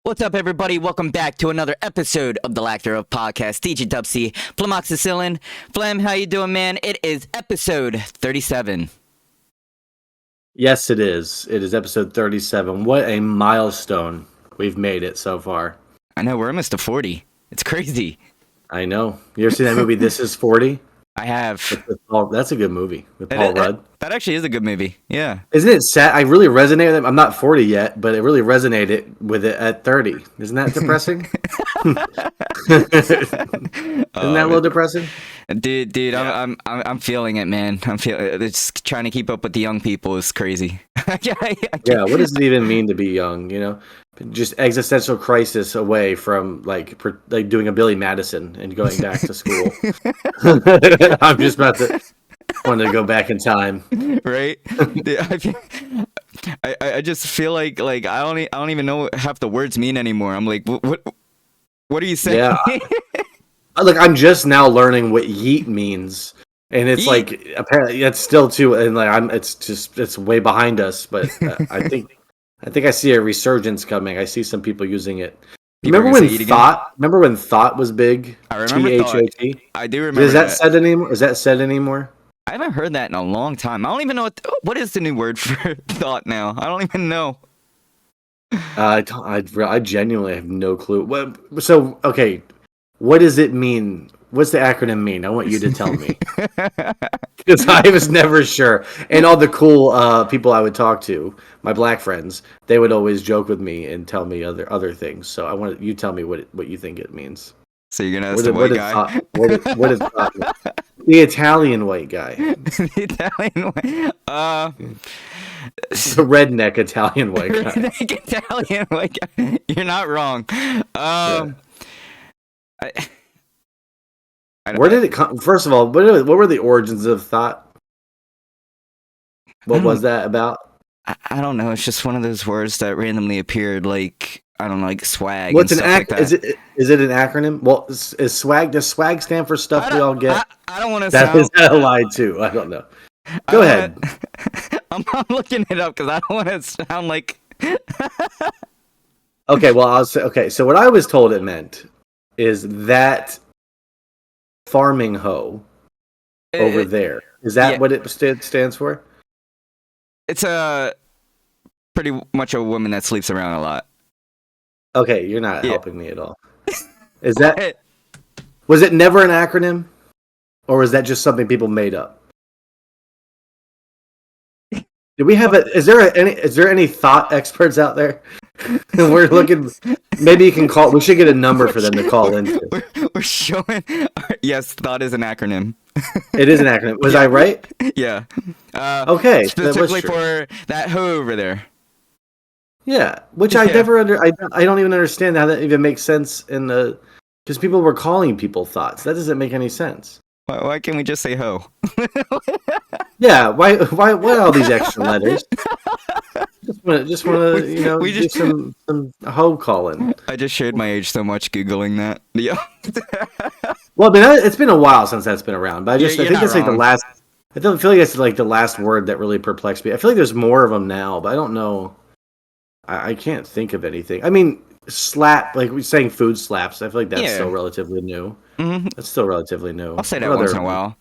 What's up, everybody? Welcome back to another episode of the Lactor of Podcast, DJDubC Flemoxicillin. Flem, how you doing, man? It is episode 37. Yes, it is. It is episode 37. What a milestone we've made it so far. I know, we're almost to 40. It's crazy. I know. You ever seen that movie, This Is 40? I have. That's a good movie with Paul Rudd. That actually is a good movie. Yeah. Isn't it sad? I really resonate with it. I'm not 40 yet, but it really resonated with it at 30. Isn't that depressing? Isn't that a little depressing? Dude, yeah. I'm feeling it, man. It's trying to keep up with the young people is crazy. Yeah, what does it even mean to be young, you know? Just existential crisis away from like doing a Billy Madison and going back to school. I'm just about to want to go back in time, right? I just feel like I don't even know what half the words mean anymore. I'm like, what are you saying? Yeah, look, I'm just now learning what yeet means, and it's yeet. Like apparently it's still too, and like it's way behind us, but I think I see a resurgence coming. I see some people using it. Remember when thought was big? I remember T-H-O-T? I do remember. Is that said anymore? Is that said anymore? I haven't heard that in a long time. I don't even know what is the new word for thought now. I don't even know. I genuinely have no clue. So, okay, what does it mean? What's the acronym mean? I want you to tell me. Because I was never sure. And all the cool people I would talk to, my black friends, they would always joke with me and tell me other things. So I want you tell me what you think it means. So you're gonna ask the white guy? What is the Italian white guy? The Italian white. The redneck Italian white guy. Redneck Italian white guy. You're not wrong. Where did it come? First of all, what were the origins of thought? What was that about? I don't know. It's just one of those words that randomly appeared, like I don't know, like swag. What's an acronym? Is it an acronym? Well, is swag? Does swag stand for stuff we all get? I don't want to. Is that a lie too? I don't know. Go ahead. I'm looking it up because I don't want to sound like. Okay, well, I'll say. Okay, so what I was told it meant is that farming hoe over there. Is that what it stands for? It's pretty much a woman that sleeps around a lot. Okay, you're not helping me at all. Is that was it never an acronym, or was that just something people made up? Do we have Is there any thought experts out there? We're looking. Maybe you can call. We should get a number for them to call into. We're showing. Yes, thought is an acronym. It is an acronym. Was I right? Yeah. Okay. Specifically for that hoe over there. Yeah, which I never I don't even understand how that even makes sense because people were calling people thoughts. That doesn't make any sense. Why can't we just say hoe? Yeah, why all these extra letters? Just want to do some hoe calling. I just shared my age so much googling that. Yeah. Well, I mean, it's been a while since that's been around, but I think that's like the last. I feel like it's like the last word that really perplexed me. I feel like there's more of them now, but I don't know. I can't think of anything. I mean, slap, like we're saying food slaps. I feel like that's still relatively new. Mm-hmm. That's still relatively new. I'll say that once in a while.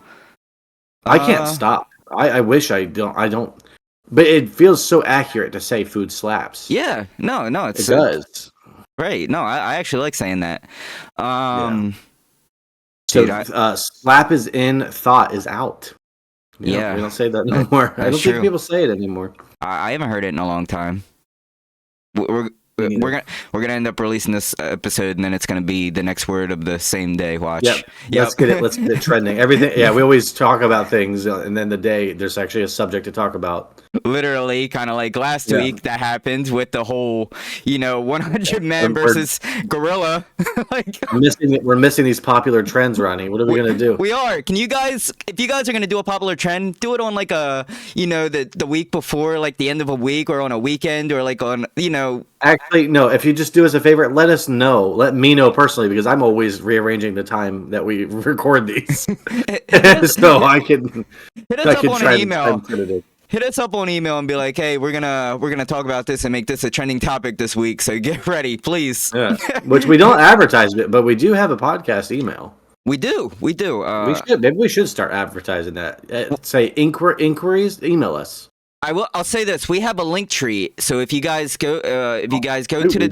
I can't stop. I wish I don't. But it feels so accurate to say food slaps. Yeah. No, it does. Right. No, I actually like saying that. Slap is in, thought is out. We don't say that no more. I don't think people say it anymore. I haven't heard it in a long time. We're gonna end up releasing this episode, and then it's gonna be the next word of the same day. Watch. Yep. Let's get it trending. Everything. Yeah, we always talk about things, and then the day there's actually a subject to talk about. Literally, kind of like last week that happened with the whole, 100 men versus gorilla. We're missing these popular trends, Ronnie. What are we gonna do? We are. Can you guys, if you guys are gonna do a popular trend, do it on like the week before, like the end of a week, or on a weekend, or like on Actually, no. If you just do us a favor, let us know. Let me know personally, because I'm always rearranging the time that we record these, so I can. Hit us up on an email. hit us up on email and be like, hey, we're gonna talk about this and make this a trending topic this week. So get ready, please. Yeah. Which we don't advertise, but we do have a podcast email. We do. Maybe we should start advertising that. Say inquiries, email us. I'll say this: we have a link tree. So if you guys go, to the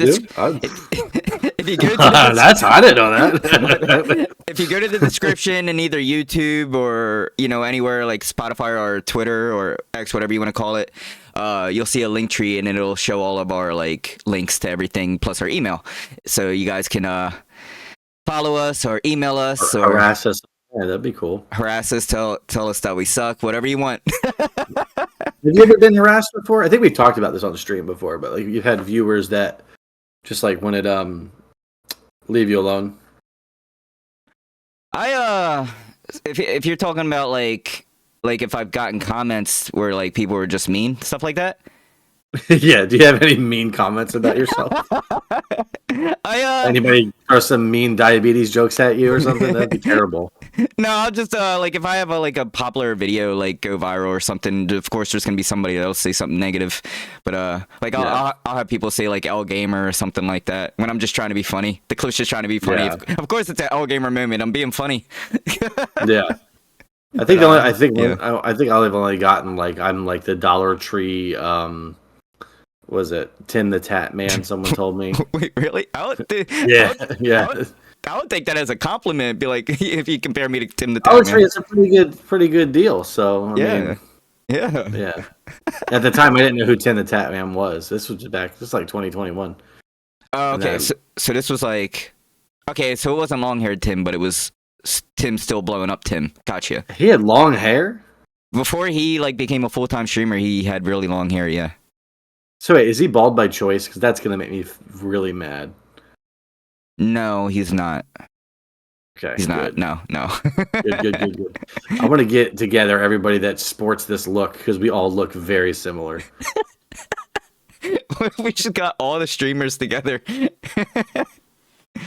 that's I didn't know that. If you go to the description in either YouTube or anywhere like Spotify or Twitter or X, whatever you want to call it, you'll see a link tree and it'll show all of our like links to everything plus our email. So you guys can follow us or email us or harass us. Yeah, that'd be cool. Harass us, tell us that we suck, whatever you want. Have you ever been harassed before? I think we've talked about this on the stream before, but like you've had viewers that just like wanted leave you alone. If you're talking about like if I've gotten comments where like people were just mean, stuff like that. Yeah, do you have any mean comments about yourself? Anybody throw some mean diabetes jokes at you or something? That'd be terrible. No, I'll just like if I have a popular video like go viral or something, of course there's gonna be somebody that'll say something negative. But I'll have people say like L Gamer or something like that when I'm just trying to be funny. The clip's just trying to be funny. Yeah. Of course it's an L Gamer moment. I'm being funny. Yeah. I think I've only gotten like I'm like the Dollar Tree was it Tim the Tat Man? Someone told me. Wait, really? Yeah. I would take that as a compliment. Be like, if you compare me to Tim the Dollar Tat Tree Man. is a pretty good deal. So I mean, yeah. At the time, I didn't know who Tim the Tat Man was. This was like 2021. Okay, so this was like, okay, so it wasn't long-haired Tim, but it was Tim still blowing up Tim. Gotcha. He had long hair before he like became a full-time streamer. He had really long hair. Yeah. So wait, is he bald by choice? Because that's gonna make me really mad. No, he's not. Okay, he's not. No. Good. I want to get together everybody that sports this look because we all look very similar. We just got all the streamers together.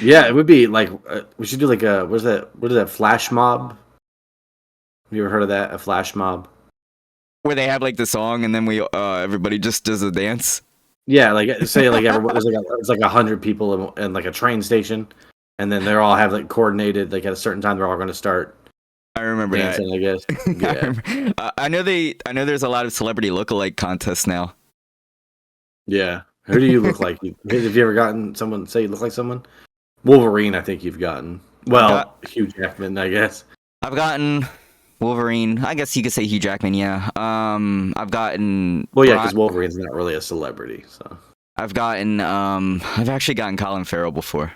Yeah, it would be like we should do like a what is that flash mob? Have you ever heard of that? A flash mob? Where they have like the song and then we everybody just does a dance. Yeah, like say like it's like 100 people in like a train station, and then they all have like coordinated like at a certain time they're all going to start. I remember dancing, I guess. Yeah. I know there's a lot of celebrity lookalike contests now. Yeah, who do you look like? Have you ever gotten someone say you look like someone? Wolverine, I think you've gotten. Well, Hugh Jackman, I guess. I've gotten Wolverine. I guess you could say Hugh Jackman. Yeah. I've gotten. Well, yeah, because Wolverine's not really a celebrity. So I've actually gotten Colin Farrell before.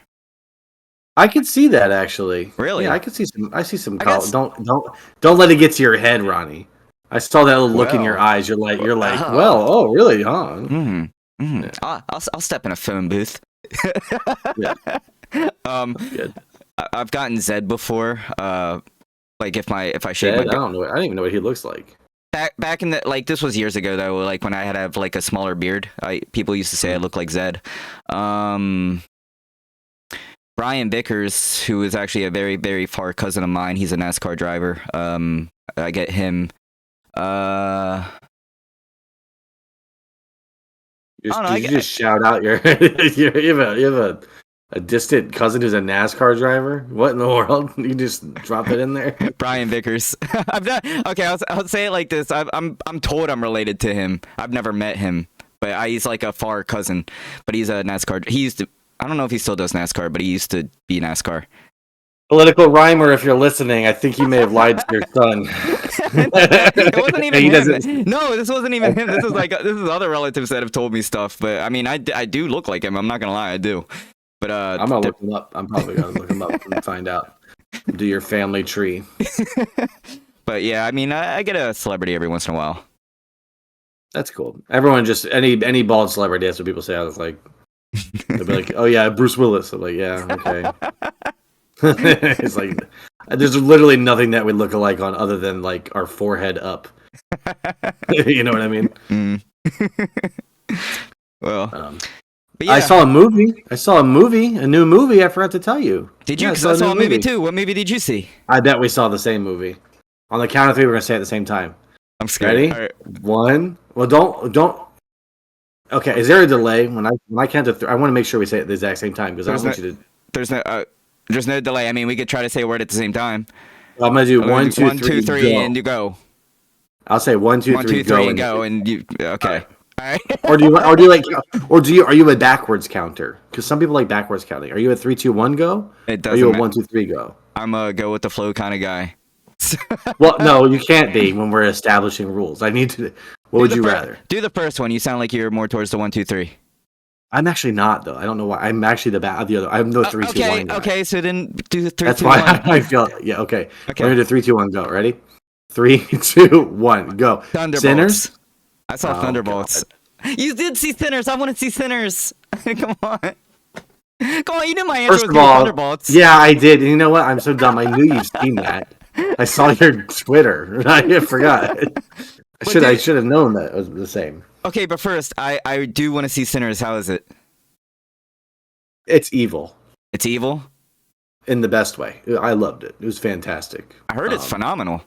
I could see that actually. Really? Yeah, I could see some. I see some. Don't let it get to your head, Ronnie. I saw that little look in your eyes. You're like, well, oh, really, huh? Mm-hmm. Mm-hmm. Yeah. I'll step in a phone booth. Yeah. Good. I've gotten Zed before. Like if I shave Zed, I don't know. I don't even know what he looks like. Back in the this was years ago though. Like when I had to have like a smaller beard, people used to say I look like Zed. Brian Vickers, who is actually a very very far cousin of mine. He's a NASCAR driver. I get him. You just shout out your you have a distant cousin who's a NASCAR driver? What in the world? You just drop it in there? Brian Vickers. I'll say it like this. I'm told I'm related to him. I've never met him, but he's like a far cousin. But he's a NASCAR. I don't know if he still does NASCAR, but he used to be NASCAR. Political rhymer, if you're listening, I think you may have lied to your son. It wasn't even him. No, this wasn't even him. This is other relatives that have told me stuff. But I mean, I do look like him. I'm not gonna lie, I do. But I'm gonna look him up. I'm probably gonna look him up and find out. Do your family tree. But yeah, I mean, I get a celebrity every once in a while. That's cool. Everyone just any bald celebrity. That's what people say. I was like, they'll be like, "Oh yeah, Bruce Willis." I'm like, "Yeah, okay." It's like there's literally nothing that we look alike on other than like our forehead up. You know what I mean? Mm. Well, but yeah. I saw a new movie. I forgot to tell you. Did you? Because I saw a movie too. What movie did you see? I bet we saw the same movie. On the count of three, we're gonna say it at the same time. I'm scared. Ready? All right. One. Well, don't. Okay, is there a delay when I count to three? I want to make sure we say it at the exact same time because I don't want you to. There's no there's no delay. I mean, we could try to say a word at the same time. I'm gonna do one, two, One, three, two, three, go. and you go. I'll say one, two, One, three, two, three, go, and go, and you. Okay. All right. or do you like, are you a backwards counter? Because some people like backwards counting. Are you a 3, 2, 1 go? It Or are you a doesn't. 1, 2, 3 go? I'm a go with the flow kind of guy. Well, no, you can't be when we're establishing rules. I need to. What would you rather? Do the first one. You sound like you're more towards the 1, 2, 3. I'm actually not though. I don't know why. I'm actually the other. I'm the 3, 2, 1 guy. Okay. So then do the 3, That's 2, why 1. I feel. Yeah. Okay. Okay. We're gonna do 3, 2, 1 go. Ready? 3, 2, 1 go. Thunderbolts. Sinners. I saw Oh, Thunderbolts. You did see Sinners. I want to see Sinners. Come on. Come on. You knew my answer First was of gonna be all, Thunderbolts. yeah, I did. And you know what? I'm so dumb. I knew you've seen that. I saw your Twitter. I forgot. I should have known that it was the same. Okay, but first, I do want to see Sinners. How is it? It's evil It's evil. in the best way. I loved it. It was fantastic. I heard it's phenomenal.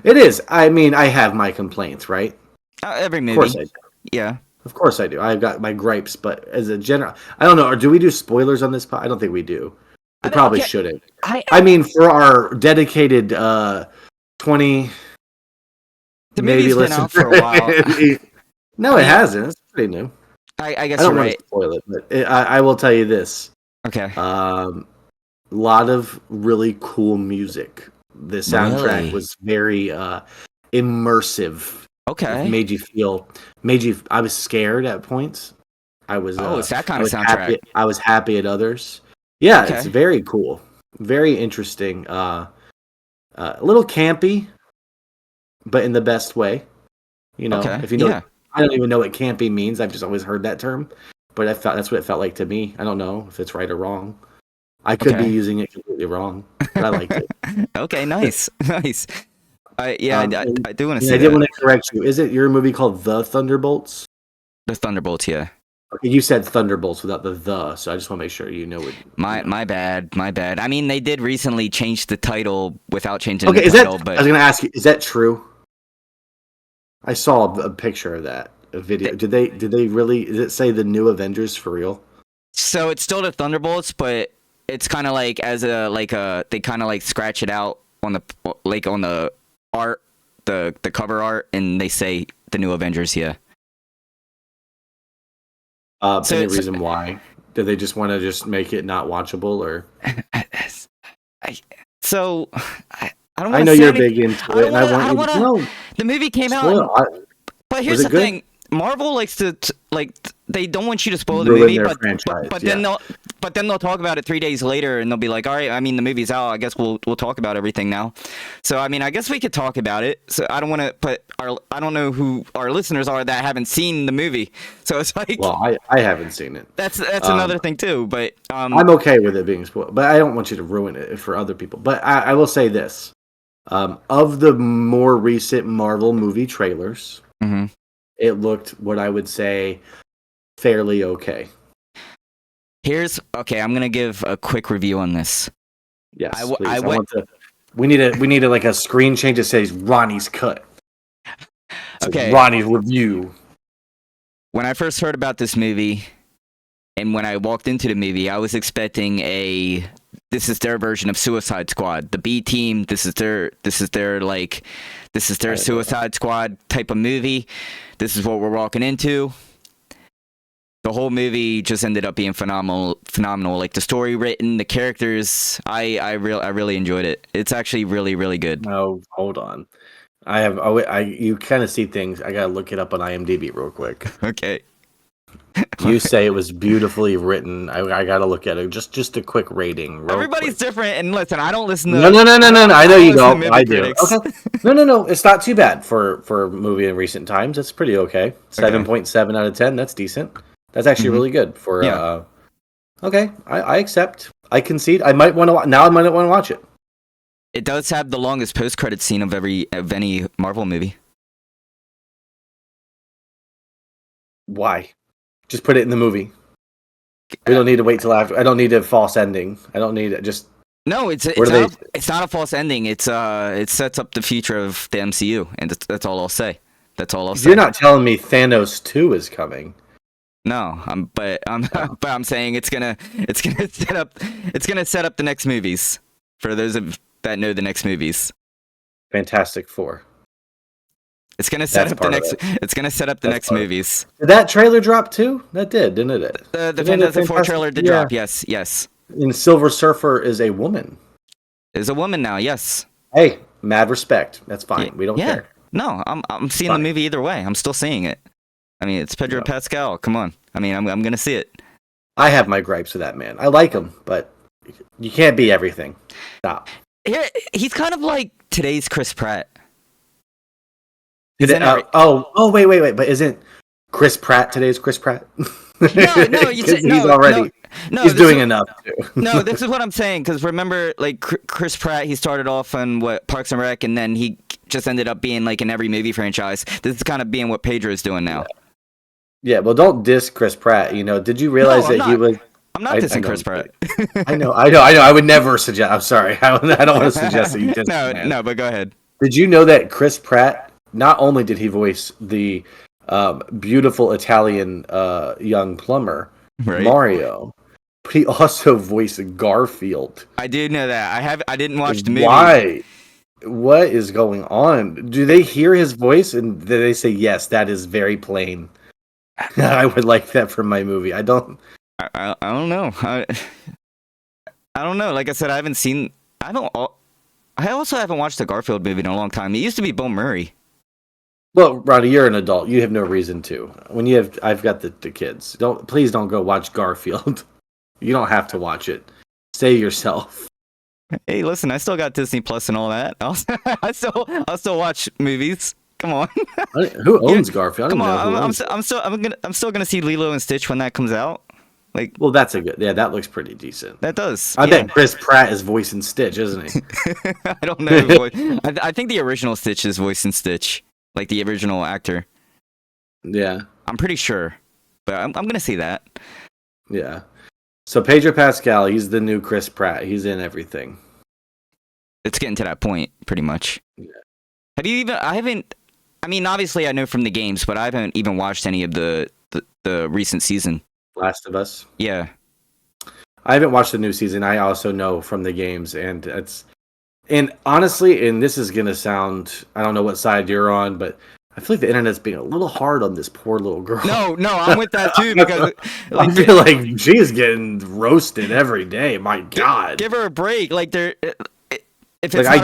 It is. I mean, I have my complaints, right? Every movie. Of course I do. Yeah. Of course I do. I've got my gripes, but as a general, I don't know. Or do we do spoilers on this? I don't think we do. We probably shouldn't. I mean, for our dedicated 20, The maybe movie's been out for a while. No, it hasn't. It's pretty new. I guess I don't you're want right. to spoil it, but I will tell you this. Okay. A lot of really cool music. The soundtrack Really? was very immersive. Okay. I was scared at points. I was. It's that kind I of was soundtrack. I was happy at others. Yeah, Okay. it's very cool, very interesting. A little campy, but in the best way. You know, Okay. if you know, Yeah. I don't even know what campy means. I've just always heard that term, but I thought that's what it felt like to me. I don't know if it's right or wrong. I could be Okay. using it completely wrong, but I liked it. Okay. Nice. Nice. I do want to see I did that. want to correct you. Is it your movie called The Thunderbolts? The Thunderbolts. Yeah. Okay, you said Thunderbolts without the, so I just want to make sure you know what. My bad. My bad. I mean, they did recently change the title without changing Okay, the title, but I was going to ask you, is that true? I saw a picture of that, a video. Did they really? Did it say the new Avengers for real? so it's still the Thunderbolts, but it's kind of like they kind of like scratch it out on the art, the cover art, and they say the new Avengers. Yeah. Any reason why? Did they just want to just make it not watchable, or? I don't. I know you're big into it, and I want you to know. The movie came out, but here's the thing: Marvel likes to they don't want you to spoil the movie, but then they'll talk about it 3 days later, and they'll be like, "All right, I mean, the movie's out. I guess we'll talk about everything now." So I mean, I guess we could talk about it. So I don't want to put I don't know who our listeners are that haven't seen the movie. So it's like, well, I haven't seen it. That's another thing too. But I'm okay with it being spoiled, but I don't want you to ruin it for other people. But I will say this: of the more recent Marvel movie trailers, it looked what I would say fairly okay. I'm gonna give a quick review on this. Yes, we need like a screen change that says Ronnie's cut. Okay, Ronnie's review. When I first heard about this movie, and when I walked into the movie, I was expecting this is their version of Suicide Squad, the B team. This is their Suicide Squad type of movie. This is what we're walking into. The whole movie just ended up being phenomenal. Like the story written, the characters. I really enjoyed it. It's actually really, really good. No, hold on. You kind of see things. I gotta look it up on IMDb real quick. Okay. You say it was beautifully written. I gotta look at it. Just a quick rating. Everybody's different, and listen, I don't listen to. No. I know you don't. I do. Critics. Okay. No. It's not too bad for a movie in recent times. It's pretty okay. 7.7 out of 10. That's decent. That's actually really good for. Yeah. Okay, I accept. I concede. I might want to. Now I might want to watch it. It does have the longest post-credit scene of any Marvel movie. Why? Just put it in the movie. We don't need to wait till after. I don't need a false ending. I don't need it. Just No, it's not a false ending. It sets up the future of the MCU, and that's all I'll say. That's all I'll say. You're not telling me Thanos 2 is coming. No, but I'm saying it's gonna set up the next movies for those that know the next movies. Fantastic Four. It's gonna set up the next movies. Did that trailer drop too? That did, didn't it? The Fantastic Four trailer did drop. Yes. And Silver Surfer is a woman. Is a woman now. Yes. Hey, mad respect. That's fine. We don't care. No, I'm seeing the movie either way. I'm still seeing it. I mean, it's Pedro Pascal. Come on. I mean, I'm gonna see it. I have my gripes with that man. I like him, but you can't be everything. Stop. He's kind of like today's Chris Pratt. Wait. But isn't Chris Pratt today's Chris Pratt? No. He's doing enough too. No, this is what I'm saying. Because remember, like Chris Pratt, he started off on Parks and Rec, and then he just ended up being like in every movie franchise. This is kind of being what Pedro's doing now. Yeah, well, don't diss Chris Pratt. You know, did you realize he was? I'm not dissing Chris Pratt. I know. I would never suggest. I'm sorry. I don't want to suggest that you diss him. No, but go ahead. Did you know that Chris Pratt? Not only did he voice the beautiful Italian young plumber Mario, but he also voiced Garfield. I did know that. I didn't watch the movie. Why? What is going on? Do they hear his voice and do they say yes? That is very plain. I would like that for my movie. I don't know. I don't know. Like I said, I also haven't watched the Garfield movie in a long time. It used to be Bill Murray. Well, Roddy, you're an adult. You have no reason to. I've got the kids. Please don't go watch Garfield. You don't have to watch it. Save yourself. Hey, listen, I still got Disney Plus and all that. I'll still watch movies. Come on. Who owns Garfield? Come on. I'm still gonna see Lilo and Stitch when that comes out. Like, well, that's that looks pretty decent. That does. I bet Chris Pratt is voicing Stitch, isn't he? I don't know. I think the original Stitch is voicing Stitch. Like the original actor. Yeah. I'm pretty sure. But I'm going to see that. Yeah. So Pedro Pascal, he's the new Chris Pratt. He's in everything. It's getting to that point, pretty much. Yeah. I mean, obviously I know from the games, but I haven't even watched any of the recent season. Last of Us? Yeah. I haven't watched the new season. I also know from the games, and honestly, and this is gonna sound, I don't know what side you're on, but I feel like the internet's being a little hard on this poor little girl. No, I'm with that too, because I feel like she's getting roasted every day. My God, give her a break. Like I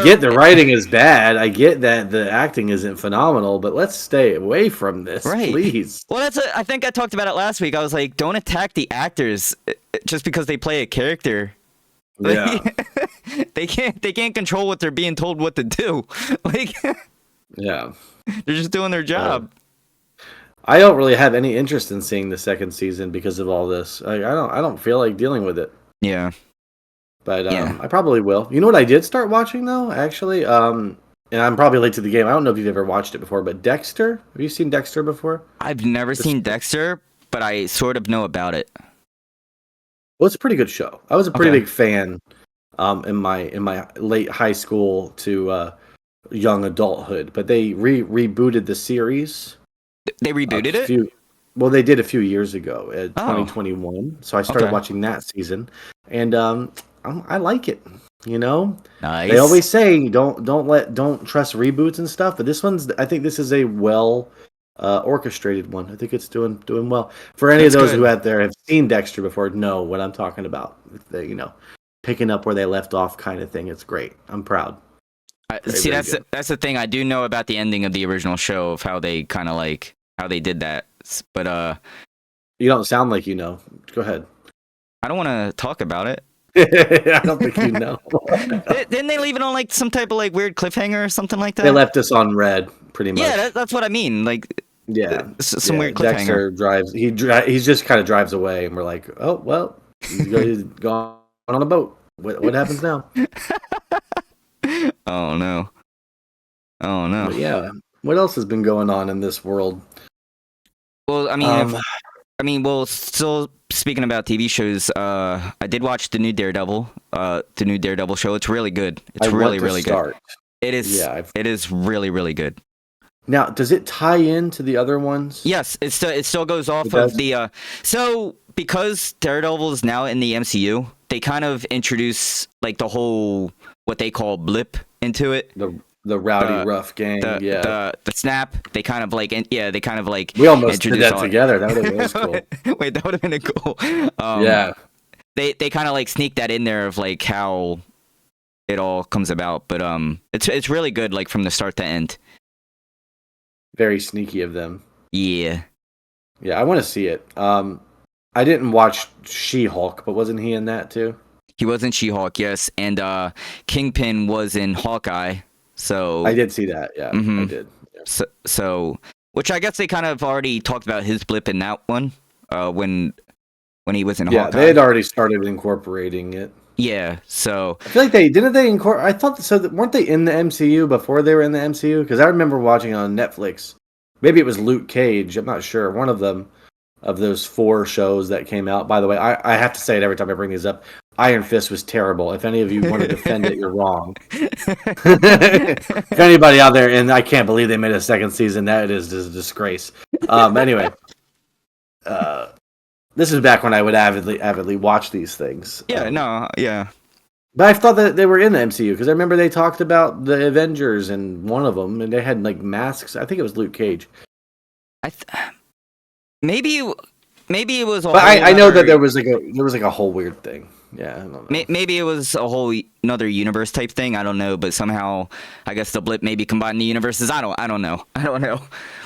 get the writing is bad. I get that the acting isn't phenomenal, but let's stay away from this, please. Well, I think I talked about it last week. I was like, don't attack the actors just because they play a character. Yeah. They can't control what they're being told what to do. Like, yeah, they're just doing their job. I don't really have any interest in seeing the second season because of all this. I don't feel like dealing with it. Yeah. But I probably will. You know what I did start watching though, actually? And I'm probably late to the game. I don't know if you've ever watched it before, but Dexter. Have you seen Dexter before? I've never seen Dexter, but I sort of know about it. Well, it's a pretty good show. I was a pretty big fan in my late high school to young adulthood, but they rebooted the series. They rebooted it? Well, they did a few years ago, 2021. So I started watching that season, and I like it. You know, nice. They always say don't trust reboots and stuff, but I think this is a well orchestrated one. I think it's doing well. For any of those who out there have seen Dexter before, know what I'm talking about. Picking up where they left off, kind of thing. It's great. I'm proud. See, that's the thing I do know about the ending of the original show, of how they kind of like how they did that. But you don't sound like you know. Go ahead. I don't want to talk about it. I don't think you know. Didn't they leave it on like some type of like weird cliffhanger or something like that? They left us on red, pretty much. Yeah, that's what I mean. Like, some weird cliffhanger. Dexter drives. He just kind of drives away, and we're like, oh well, he's gone on a boat. What happens now? Oh no. But yeah. What else has been going on in this world? Well, I mean, still speaking about TV shows, I did watch the new Daredevil show. It's really good. It's really good. It is. Yeah, it is really really good. Now, does it tie into the other ones? Yes, it still goes off of the. So because Daredevil is now in the MCU, they kind of introduce like the whole what they call blip into it. The rowdy rough gang, the snap. They kind of like, we almost did that together. That would have been cool. Wait, that would have been cool. Yeah, they kind of like sneak that in there of like how it all comes about, but it's really good, like from the start to end. Very sneaky of them. Yeah, I want to see it. I didn't watch She-Hulk, but wasn't he in that too? He was in She-Hulk, yes, and Kingpin was in Hawkeye. So I did see that. Yeah, I did. Yeah. So, which I guess they kind of already talked about his blip in that one, when he was in Hawkeye. Yeah, they had already started incorporating it. Yeah, so I feel like they incorporate. I thought so. Weren't they in the MCU before they were in the MCU? Because I remember watching on Netflix. Maybe it was Luke Cage. I'm not sure. One of them, of those 4 shows that came out. By the way, I have to say it every time I bring these up. Iron Fist was terrible. If any of you want to defend it, you're wrong. If anybody out there, and I can't believe they made a second season, that is just a disgrace. Anyway, this is back when I would avidly watch these things. Yeah. But I thought that they were in the MCU because I remember they talked about the Avengers in one of them, and they had like masks. I think it was Luke Cage. Maybe it was. But I know that there was like a whole weird thing. Yeah, I don't know. Maybe it was a whole another universe type thing. I don't know, but somehow I guess the blip maybe combined the universes. I don't know.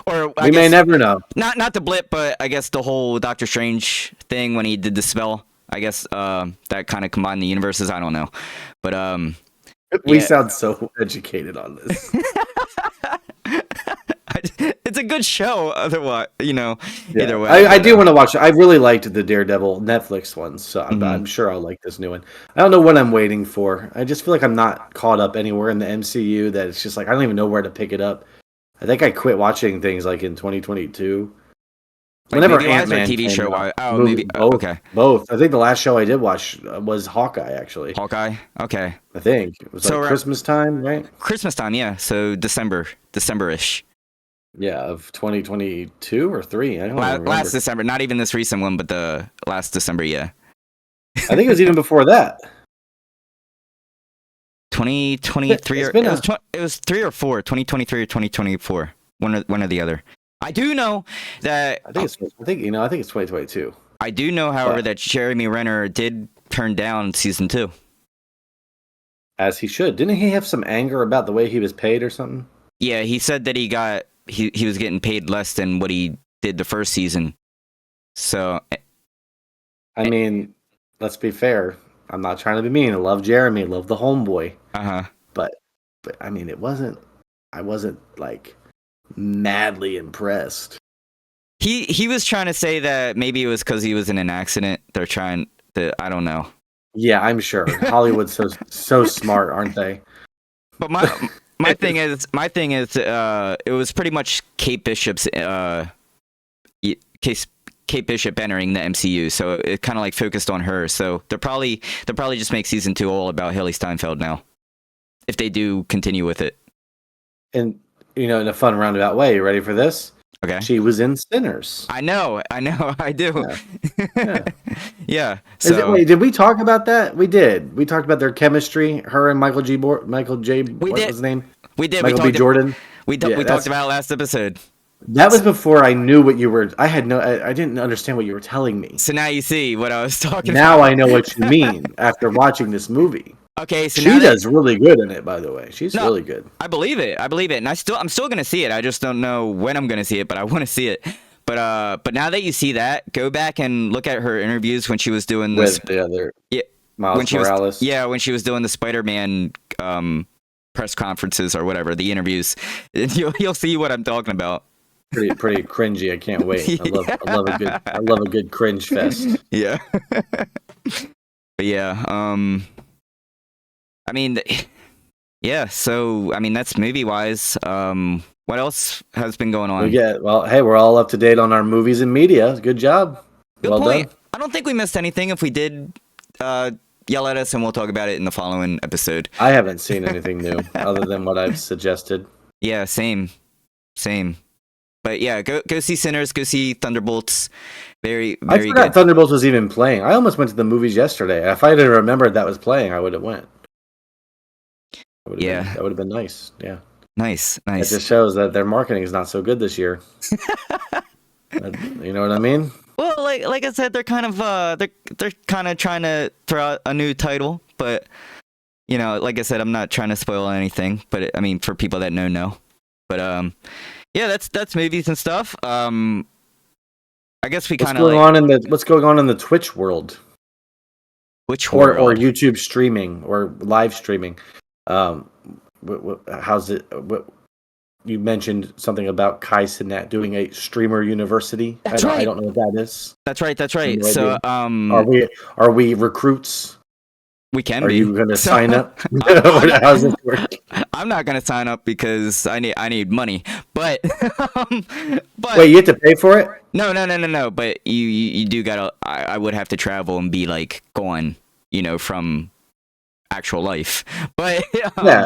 Or we may never know. Not the blip, but I guess the whole Doctor Strange thing when he did the spell. I guess that kind of combined the universes. I don't know, but we sound so educated on this. It's a good show. Otherwise, either way. I do want to watch it. I really liked the Daredevil Netflix ones, so I'm sure I'll like this new one. I don't know what I'm waiting for. I just feel like I'm not caught up anywhere in the MCU that it's just like I don't even know where to pick it up. I think I quit watching things like in 2022. Whenever Ant-Man TV show, both. I think the last show I did watch was Hawkeye. Actually, Hawkeye. Okay, I think it was like Christmas time, right? Christmas time, yeah. So December-ish. Yeah, of 2022 or 3. I don't remember. Last December, not even this recent one, but the last December, yeah. I think it was even before that. 2023 it was 3 or 4, 2023 or 2024. One or the other. I do know that I think it's 2022. I do know, however, that Jeremy Renner did turn down season 2. As he should. Didn't he have some anger about the way he was paid or something? Yeah, he said that he was getting paid less than what he did the first season. So I mean, let's be fair. I'm not trying to be mean. I love Jeremy, I love the homeboy. But I mean, I wasn't like madly impressed. He was trying to say that maybe it was because he was in an accident. They're trying to, I don't know. Yeah, I'm sure. Hollywood's so smart, aren't they? But my thing is, it was pretty much Kate Bishop's Kate Bishop entering the MCU, so it kind of like focused on her. So they'll probably just make season 2 all about Haley Steinfeld now, if they do continue with it. And in a fun roundabout way, you ready for this? Okay. She was in Sinners. I know, I do. Yeah. Yeah. So, wait, did we talk about that? We did. We talked about their chemistry. Her and Michael J. What was his name? We did. Michael B. Jordan. We talked about it last episode. That was before I knew what you were. I didn't understand what you were telling me. So now you see what I was talking about. Now I know what you mean after watching this movie. Okay, so she does really good in it, by the way. She's really good. I believe it, and I'm still gonna see it. I just don't know when I'm gonna see it, but I want to see it. But now that you see that, go back and look at her interviews when she was doing this with the other Miles Morales. When she was doing the Spider-Man press conferences or whatever, the interviews. You'll see what I'm talking about. Pretty cringy. I can't wait. I love a good cringe fest. Yeah. But yeah, I mean, yeah. So I mean, that's movie wise. What else has been going on? Well, hey, we're all up to date on our movies and media. Good job. Good point. Done. I don't think we missed anything. If we did, yell at us and we'll talk about it in the following episode. I haven't seen anything new other than what I've suggested. Yeah, same. But yeah, go see Sinners, go see Thunderbolts. Very, very I forgot good. Thunderbolts was even playing. I almost went to the movies yesterday. If I had remembered that was playing, I would have went. That would have been nice. Yeah. Nice. It just shows that their marketing is not so good this year. You know what I mean? Well, like I said, they're kind of they're kind of trying to throw out a new title, but you know, like I said, I'm not trying to spoil anything. But I mean, for people that know. But yeah, that's movies and stuff. I guess we kind of what's going on in the Twitch world, which world? or YouTube streaming or live streaming. How's it? You mentioned something about Cenat doing a streamer university. That's right. I don't know what that is. That's right. No so, are we recruits? We can be. Are you going to sign up? How's it work? I'm not going to sign up because I need money. But wait, you have to pay for it? No. But you do gotta. I would have to travel and be like gone, from actual life. But yeah,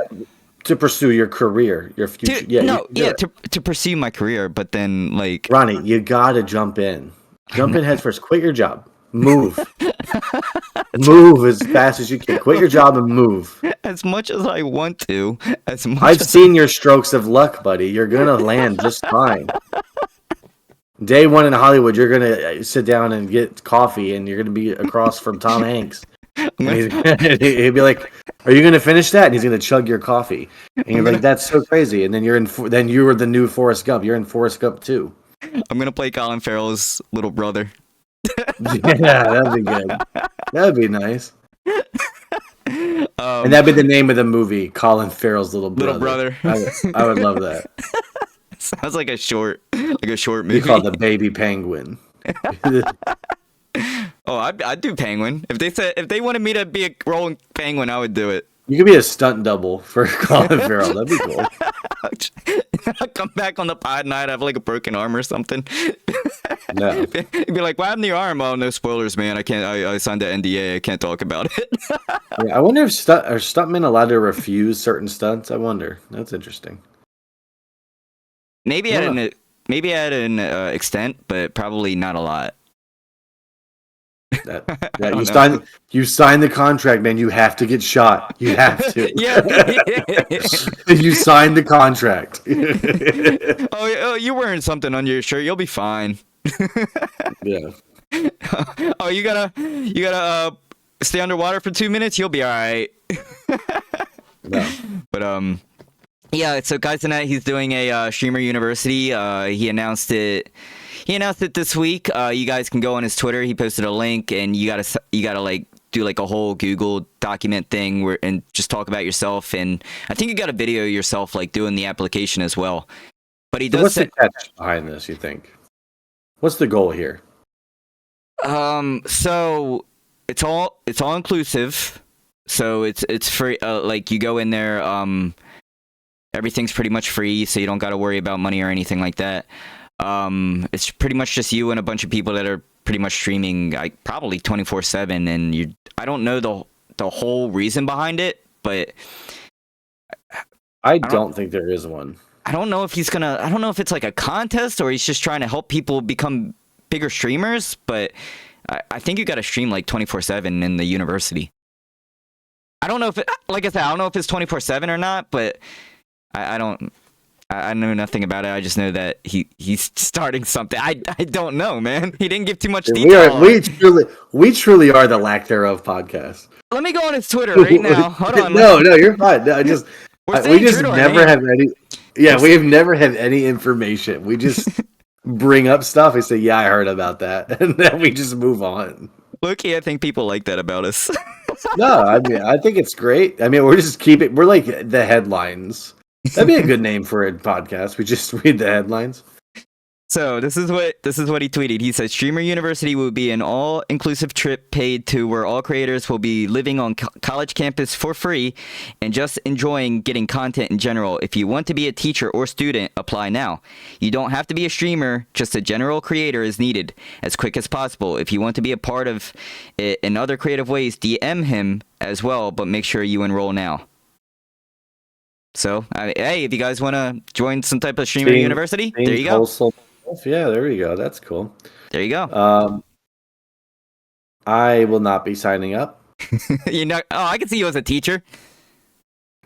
to pursue your career, your future. To pursue my career. But then like Ronnie, you gotta jump in head first. Quit your job. Move. Move as fast as you can. Quit your job and move. As much as I want to. I've seen your strokes of luck, buddy. You're gonna land just fine. Day one in Hollywood, you're gonna sit down and get coffee, and you're gonna be across from Tom Hanks. And he'd be like, "Are you gonna finish that?" And he's gonna chug your coffee, and you're like, "That's so crazy." And then then you were the new Forrest Gump. You're in Forrest Gump 2. I'm gonna play Colin Farrell's little brother. Yeah, that'd be good. That'd be nice. And that'd be the name of the movie, Colin Farrell's little brother. I would love that. Sounds like a short movie. You call it the Baby Penguin. Oh, I'd do Penguin. If they wanted me to be a rolling penguin, I would do it. You could be a stunt double for Colin Farrell. That'd be cool. I'll come back on the pod night. I have like a broken arm or something. No. You'd be like, "What happened to your arm?" "Oh, no spoilers, man. I can't. I signed an NDA. I can't talk about it." Yeah, I wonder if are stuntmen allowed to refuse certain stunts? I wonder. That's interesting. Maybe at an extent, but probably not a lot. You signed the contract, man. You have to get shot. You have to. Yeah. You signed the contract. Oh, you're wearing something on your shirt. You'll be fine. Yeah. Oh, you gotta stay underwater for 2 minutes. You'll be all right. No. But yeah. So Cenat, he's doing a streamer university. He announced it. He announced it this week. You guys can go on his Twitter. He posted a link, and you gotta like do like a whole Google document thing and just talk about yourself. And I think you got a video yourself like doing the application as well. But he does. What's the catch behind this? You think? What's the goal here? So it's all inclusive. So it's free. Like you go in there. Everything's pretty much free, so you don't got to worry about money or anything like that. It's pretty much just you and a bunch of people that are pretty much streaming, like probably 24/7. And I don't know the whole reason behind it, but I don't think there is one. I don't know if I don't know if it's like a contest or he's just trying to help people become bigger streamers, but I think you got to stream like 24/7 in the university. I don't know if like I said, I don't know if it's 24/7 or not, but I know nothing about it. I just know that he's starting something. I don't know, man. He didn't give too much detail. We truly are the lack thereof podcast. Let me go on his Twitter right now. Hold on. No, you're fine. No, we just never have any. Yeah, we have never had any information. We just bring up stuff and say, "Yeah, I heard about that," and then we just move on. Loki, I think people like that about us. No, I mean, I think it's great. I mean, we're like the headlines. That'd be a good name for a podcast. We just read the headlines. So this is what he tweeted. He says Streamer University will be an all-inclusive trip paid to where all creators will be living on college campus for free and just enjoying getting content in general. If you want to be a teacher or student, apply now. You don't have to be a streamer, just a general creator is needed as quick as possible. If you want to be a part of it in other creative ways, DM him as well, but make sure you enroll now. So, hey, if you guys want to join some type of streamer university, there you go. Yeah, there you go. That's cool. There you go. I will not be signing up. You know, I can see you as a teacher.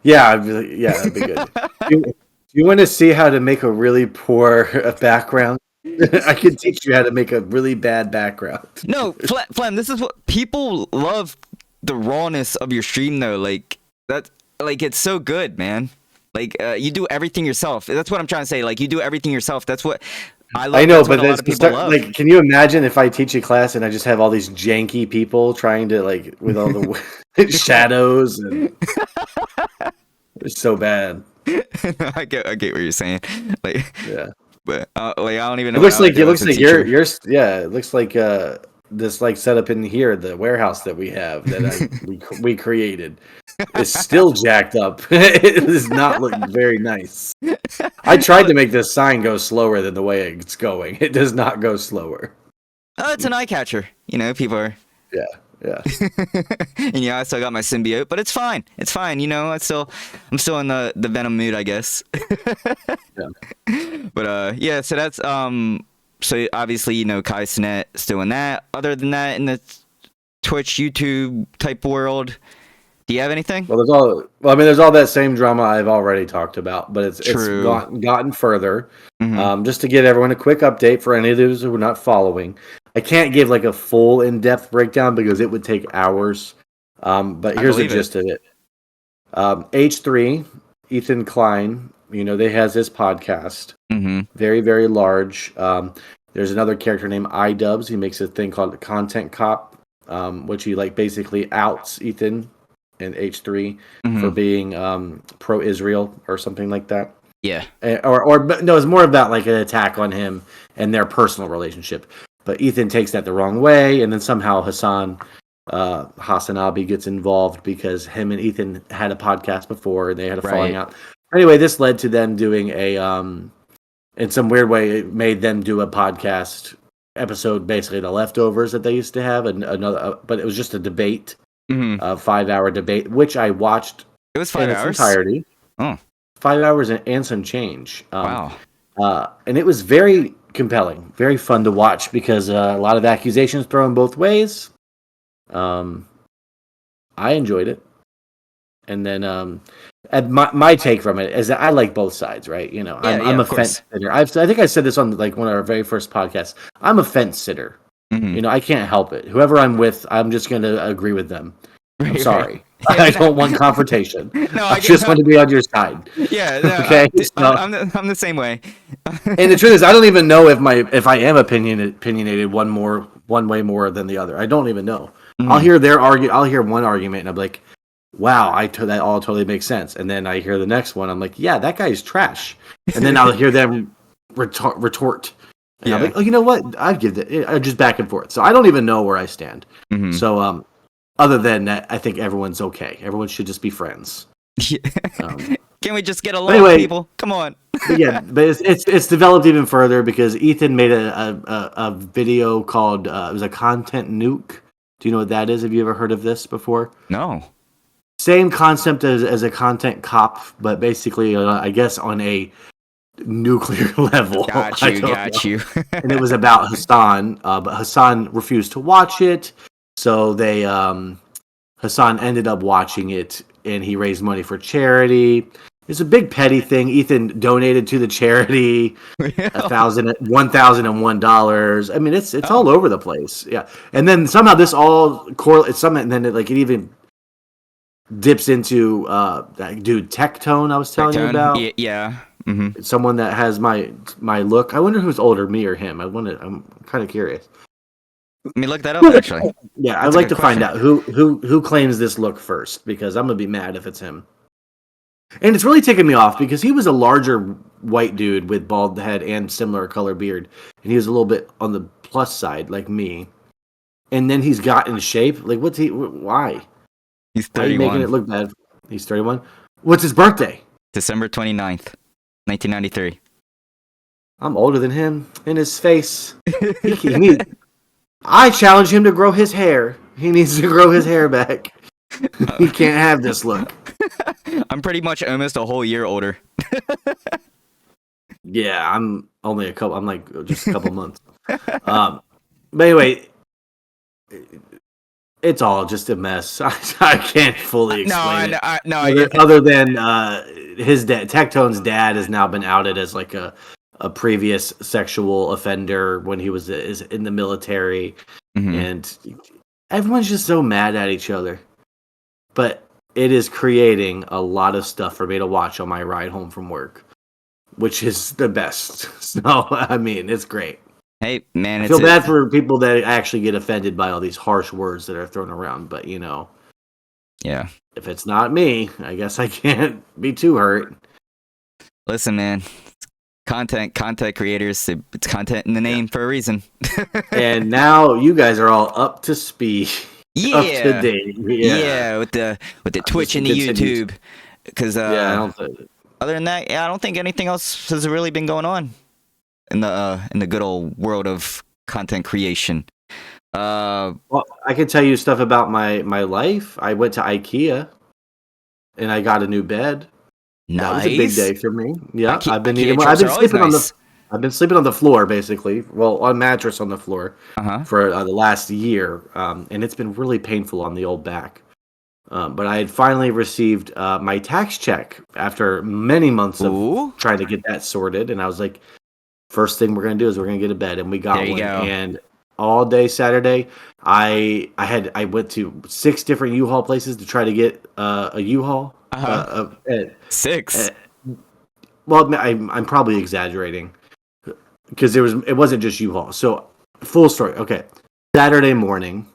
Yeah, that'd be good. Do you want to see how to make a really poor background? I can teach you how to make a really bad background. No, Flem, this is what people love, the rawness of your stream though. Like that, like it's so good, man. Like you do everything yourself. That's what I'm trying to say. Like you do everything yourself. That's what I love. I know, but a lot of people love. Like, can you imagine if I teach a class and I just have all these janky people trying to like with all the shadows and it's so bad. I get what you're saying. Like, yeah, but like I don't even know. It looks like you're yeah. It looks like this like setup in here, the warehouse that we have that we created. Is still jacked up. It does not look very nice. I tried to make this sign go slower than the way it's going. It does not go slower. Oh, it's an eye catcher. You know, people are. Yeah. And yeah, I still got my symbiote, but it's fine. It's fine. You know, I'm still in the Venom mood, I guess. Yeah. But yeah. So that's So obviously, you know, Kai Cenat is doing that. Other than that, in the Twitch, YouTube type world. Do you have anything? Well, there's all that same drama I've already talked about, but it's gotten further. Mm-hmm. Just to give everyone a quick update for any of those who are not following, I can't give like a full in-depth breakdown because it would take hours. But here's the gist of it. H3, Ethan Klein, you know, they has this podcast, very, very large. There's another character named iDubbbz. He makes a thing called the Content Cop, which he like basically outs Ethan and H3 for being pro-Israel or something like that. Yeah. But no, it's more about like an attack on him and their personal relationship. But Ethan takes that the wrong way, and then somehow Hassan Abi gets involved because him and Ethan had a podcast before and they had a falling out. Anyway, this led to them doing a in some weird way it made them do a podcast episode, basically the leftovers that they used to have, and another but it was just a debate. A 5-hour debate, which I watched. It was 5 hours? In its entirety. Oh. 5 hours and some change. Wow. And it was very compelling, very fun to watch because a lot of accusations thrown both ways. I enjoyed it. And then my take from it is that I like both sides, right? You know, I'm a fence sitter. I think I said this on like one of our very first podcasts. I'm a fence sitter. You know, I can't help it. Whoever I'm with, I'm just going to agree with them. I'm sorry. I don't want confrontation. No, I just want to be on your side. Yeah. No, okay. I'm the same way. And the truth is, I don't even know if I am opinionated one way more than the other. I don't even know. I'll hear I'll hear one argument, and I'm like, "Wow, that all totally makes sense." And then I hear the next one, I'm like, "Yeah, that guy's trash." And then I'll hear them retort. And I'm like, oh, you know what? I'd give it just back and forth. So I don't even know where I stand. So other than that, I think everyone's okay. Everyone should just be friends. Can we just get along, people? Come on. But it's developed even further because Ethan made a video called it was a content nuke. Do you know what that is? Have you ever heard of this before? No. Same concept as a content cop, but basically, I guess on a nuclear level. Got you. And it was about Hassan, but Hassan refused to watch it, so they Hassan ended up watching it, and he raised money for charity. It's a big petty thing. Ethan donated to the charity $1,001. I mean, it's all over the place. Yeah, and then somehow this all correlates. And then it even dips into that dude Tectone I was telling you about. Yeah. Someone that has my look. I wonder who's older, me or him. I'm kind of curious. Let me look that up. Actually, yeah, I'd like to find out who claims this look first because I'm gonna be mad if it's him. And it's really taken me off because he was a larger white dude with bald head and similar color beard, and he was a little bit on the plus side, like me. And then he's got in shape. Like, what's he? Why? He's Why are you 31. making it look bad? He's 31. What's his birthday? December 29th, 1993. I'm older than him. In his face. I challenge him to grow his hair. He needs to grow his hair back. He can't have this look. I'm pretty much almost a whole year older. Yeah, I'm only a couple. I'm like just a couple months. But anyway, it's all just a mess. I can't fully explain it. Other than his dad, Tectone's dad, has now been outed as like a previous sexual offender when he was in the military, and everyone's just so mad at each other. But it is creating a lot of stuff for me to watch on my ride home from work, which is the best. So, I mean, it's great. Hey, man, I feel bad for people that actually get offended by all these harsh words that are thrown around, but, yeah. If it's not me, I guess I can't be too hurt. Listen, man, content creators, it's content in the name for a reason. And now you guys are all up to speed. Yeah. Up to date. Yeah, with the Twitch and the YouTube. Because other than that, I don't think anything else has really been going on in the good old world of content creation. Well, I can tell you stuff about my life. I went to IKEA and I got a new bed. Nice. That was a big day for me. Yeah, I've been sleeping on the floor basically. Well, on mattress on the floor for the last year, and it's been really painful on the old back. But I had finally received my tax check after many months of trying to get that sorted, and I was like, first thing we're gonna do is we're gonna get a bed, and we got one. And all day Saturday, I went to 6 different U-Haul places to try to get a U-Haul. 6. Well, I'm probably exaggerating because it wasn't just U-Haul. So full story. Okay, Saturday morning,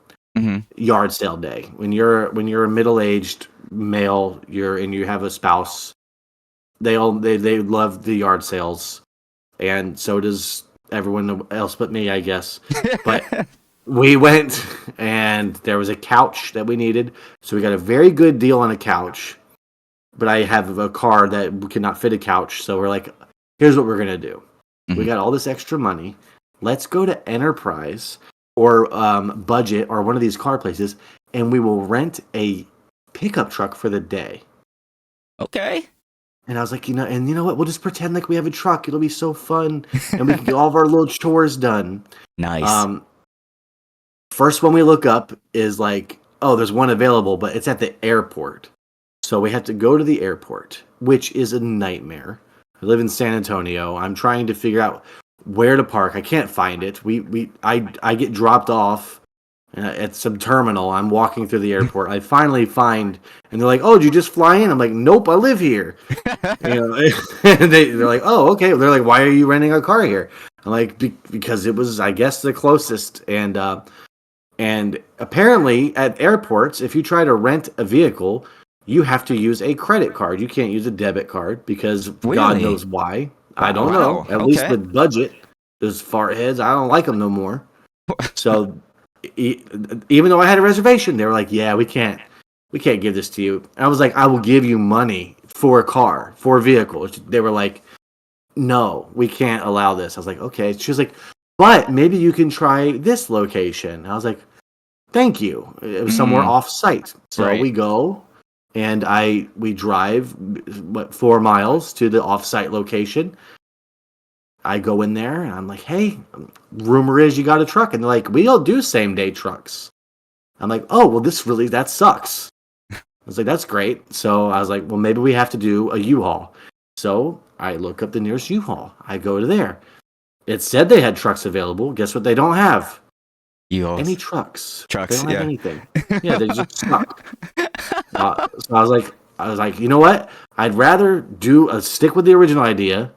yard sale day. When you're a middle-aged male, you have a spouse. They love the yard sales, and so does everyone else but me, I guess. But we went, and there was a couch that we needed, so we got a very good deal on a couch. But I have a car that cannot fit a couch, so we're like, here's what we're gonna do. We got all this extra money. Let's go to Enterprise or Budget or one of these car places, and we will rent a pickup truck for the day. Okay. And I was like, you know what? We'll just pretend like we have a truck. It'll be so fun, and we can get all of our little chores done. Nice. First one we look up is like, oh, there's one available, but it's at the airport. So we have to go to the airport, which is a nightmare. I live in San Antonio. I'm trying to figure out where to park. I can't find it. I get dropped off at some terminal. I'm walking through the airport. I finally find, and they're like, "Oh, did you just fly in?" I'm like, "Nope, I live here." And they're like, "Oh, okay." They're like, "Why are you renting a car here?" I'm like, "Because it was, I guess, the closest." And apparently at airports, if you try to rent a vehicle, you have to use a credit card. You can't use a debit card because God knows why. I don't know. At least with Budget, those fart heads, I don't like them no more. So even though I had a reservation, they were like, "Yeah, we can't give this to you." And I was like, "I will give you money for a car, for a vehicle." They were like, "No, we can't allow this." I was like, "Okay." She was like, "But maybe you can try this location." I was like, "Thank you." It was somewhere off site. So we go. And we drive 4 miles to the off-site location. I go in there and I'm like, "Hey, rumor is you got a truck," and they're like, "We don't do same-day trucks." I'm like, "Oh, well, that sucks." I was like, "That's great." So I was like, "Well, maybe we have to do a U-Haul." So I look up the nearest U-Haul. I go to there. It said they had trucks available. Guess what? They don't have any trucks. They don't have anything. Yeah, they just suck. So I was like, you know what? I'd rather stick with the original idea.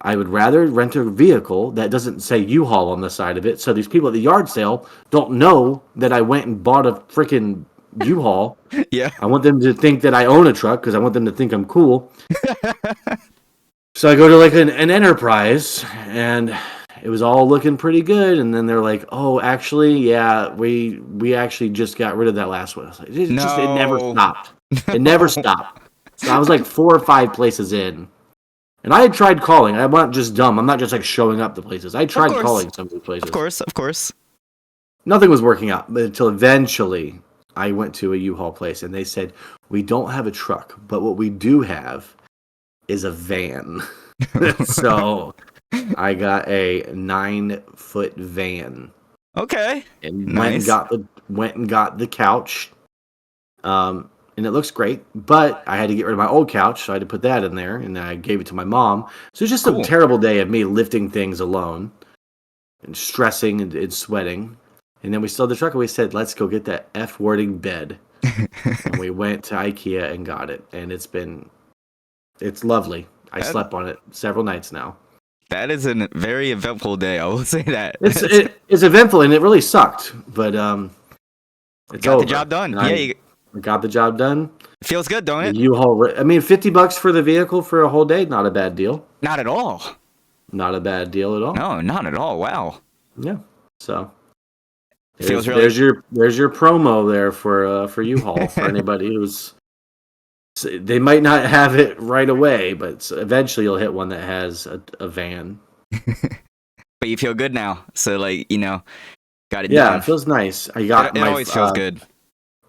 I would rather rent a vehicle that doesn't say U-Haul on the side of it, so these people at the yard sale don't know that I went and bought a freaking U-Haul. Yeah. I want them to think that I own a truck because I want them to think I'm cool. So I go to like an Enterprise, and it was all looking pretty good. And then they're like, "Oh, actually, yeah, we actually just got rid of that last one." I was like, it never stopped. It never stopped. So I was like 4 or 5 places in, and I had tried calling. I'm not just dumb. I'm not just like showing up to places. I tried calling some of these places. Of course. Nothing was working out, but until eventually I went to a U-Haul place, and they said, "We don't have a truck, but what we do have is a van." So I got a 9-foot van. Okay. And nice. went and got the couch. And it looks great, but I had to get rid of my old couch, so I had to put that in there, and I gave it to my mom. So it's just a terrible day of me lifting things alone and stressing and sweating. And then we still had the truck, and we said, "Let's go get that F-wording bed." And we went to IKEA and got it, and it's lovely. I slept on it several nights now. That is a very eventful day. I will say that. It's eventful, and it really sucked, but it's got over. the job done. I got the job done. It feels good, don't it? U-Haul. I mean, $50 for the vehicle for a whole day, not a bad deal. Not at all. Not a bad deal at all. No, not at all. Wow. Yeah. So there's your promo there for U-Haul for anybody who's. They might not have it right away, but eventually you'll hit one that has a van. But you feel good now, so like got it. Yeah, done. It feels nice. I got it always feels good.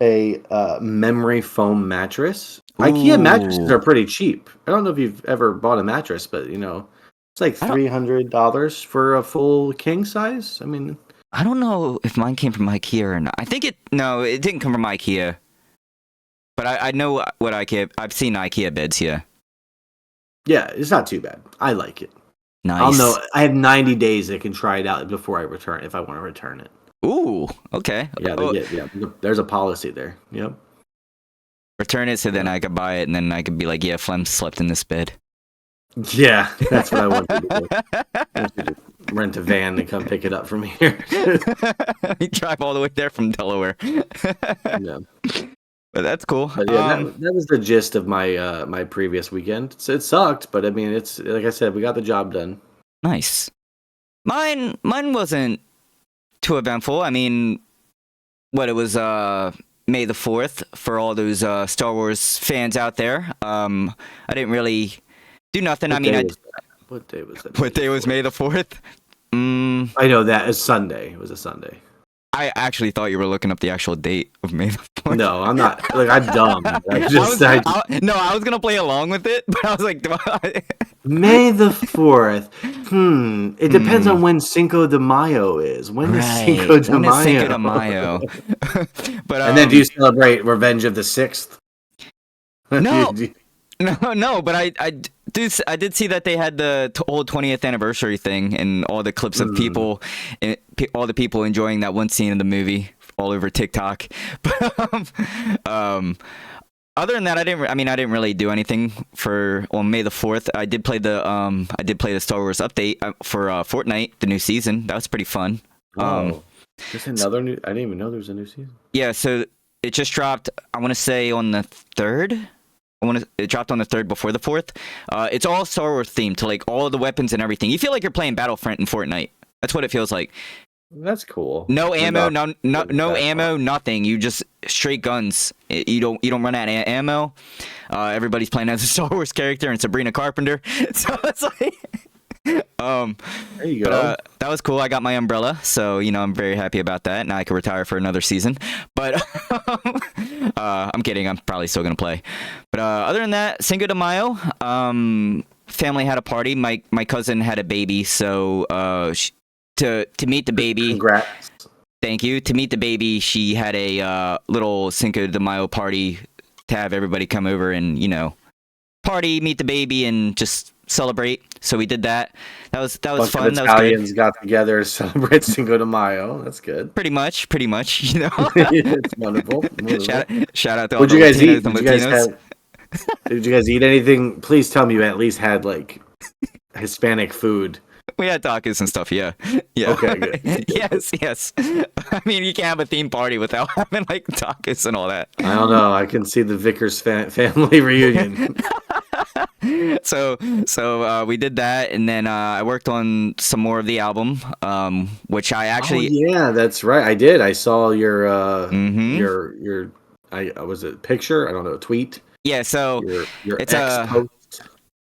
A memory foam mattress. Ooh. IKEA mattresses are pretty cheap. I don't know if you've ever bought a mattress, but it's like $300 for a full king size. I mean, I don't know if mine came from IKEA or not. I think it didn't come from IKEA. But I know what IKEA. I've seen IKEA beds here. Yeah, it's not too bad. I like it. Nice. I'll know. I have 90 days I can try it out before I return if I want to return it. Ooh, okay. Yeah, there's a policy there. Yep. Return it so then I could buy it and then I could be like, yeah, Flem slept in this bed. Yeah, that's what I want to do. I want you to rent a van and come pick it up from here. You drive all the way there from Delaware. Yeah. But that's cool. But yeah, that was the gist of my my previous weekend. So it sucked, but I mean, it's like I said, we got the job done. Nice. Mine wasn't too eventful. I mean, it was May the 4th for all those Star Wars fans out there. I didn't really do nothing. What day was that? What day was May the 4th? I know that is Sunday. It was a Sunday. I actually thought you were looking up the actual date of May the 4th. No, I'm not. Like, I'm dumb. I was going to play along with it, but I was like... May the 4th. It depends on when Cinco de Mayo is. When is Cinco de Mayo? Cinco de Mayo? But, and then do you celebrate Revenge of the 6th? No. No, but I did see that they had the old 20th anniversary thing and all the clips of people, all the people enjoying that one scene in the movie all over TikTok. But other than that, I didn't really do anything on May the 4th. I did play the Star Wars update for Fortnite, the new season. That was pretty fun. There's another new. I didn't even know there was a new season. Yeah, so it just dropped. I want to say on the 3rd. It dropped on the 3rd before the 4th. It's all Star Wars themed to like all of the weapons and everything. You feel like you're playing Battlefront in Fortnite. That's what it feels like. That's cool. No ammo, no ammo, nothing. You just straight guns. You don't run out of ammo. Everybody's playing as a Star Wars character and Sabrina Carpenter. So it's like there you go. That was cool. I got my umbrella, so I'm very happy about that. Now I can retire for another season. But I'm kidding. I'm probably still gonna play. But other than that, Cinco de Mayo. Family had a party. My cousin had a baby, so to meet the baby. Congrats. Thank you. To meet the baby, she had a little Cinco de Mayo party to have everybody come over and party, meet the baby, and just celebrate. So we did that. That was fun. That Italians got together to celebrate Cinco de Mayo. That's good. Pretty much. It's wonderful. Shout out to all What'd the you guys Latinos eat? and Latinos. Did you guys eat anything? Please tell me you at least had like Hispanic food. We had tacos and stuff. Yeah. Yeah. Okay, good. Yes. Yes. I mean, you can't have a theme party without having like tacos and all that. I don't know. I can see the Vickers family reunion. So we did that, and then I worked on some more of the album, which I actually. Oh yeah, that's right. I did. I saw your Mhm. your I was it picture? I don't know, tweet. Yeah. So Your it's ex a. post.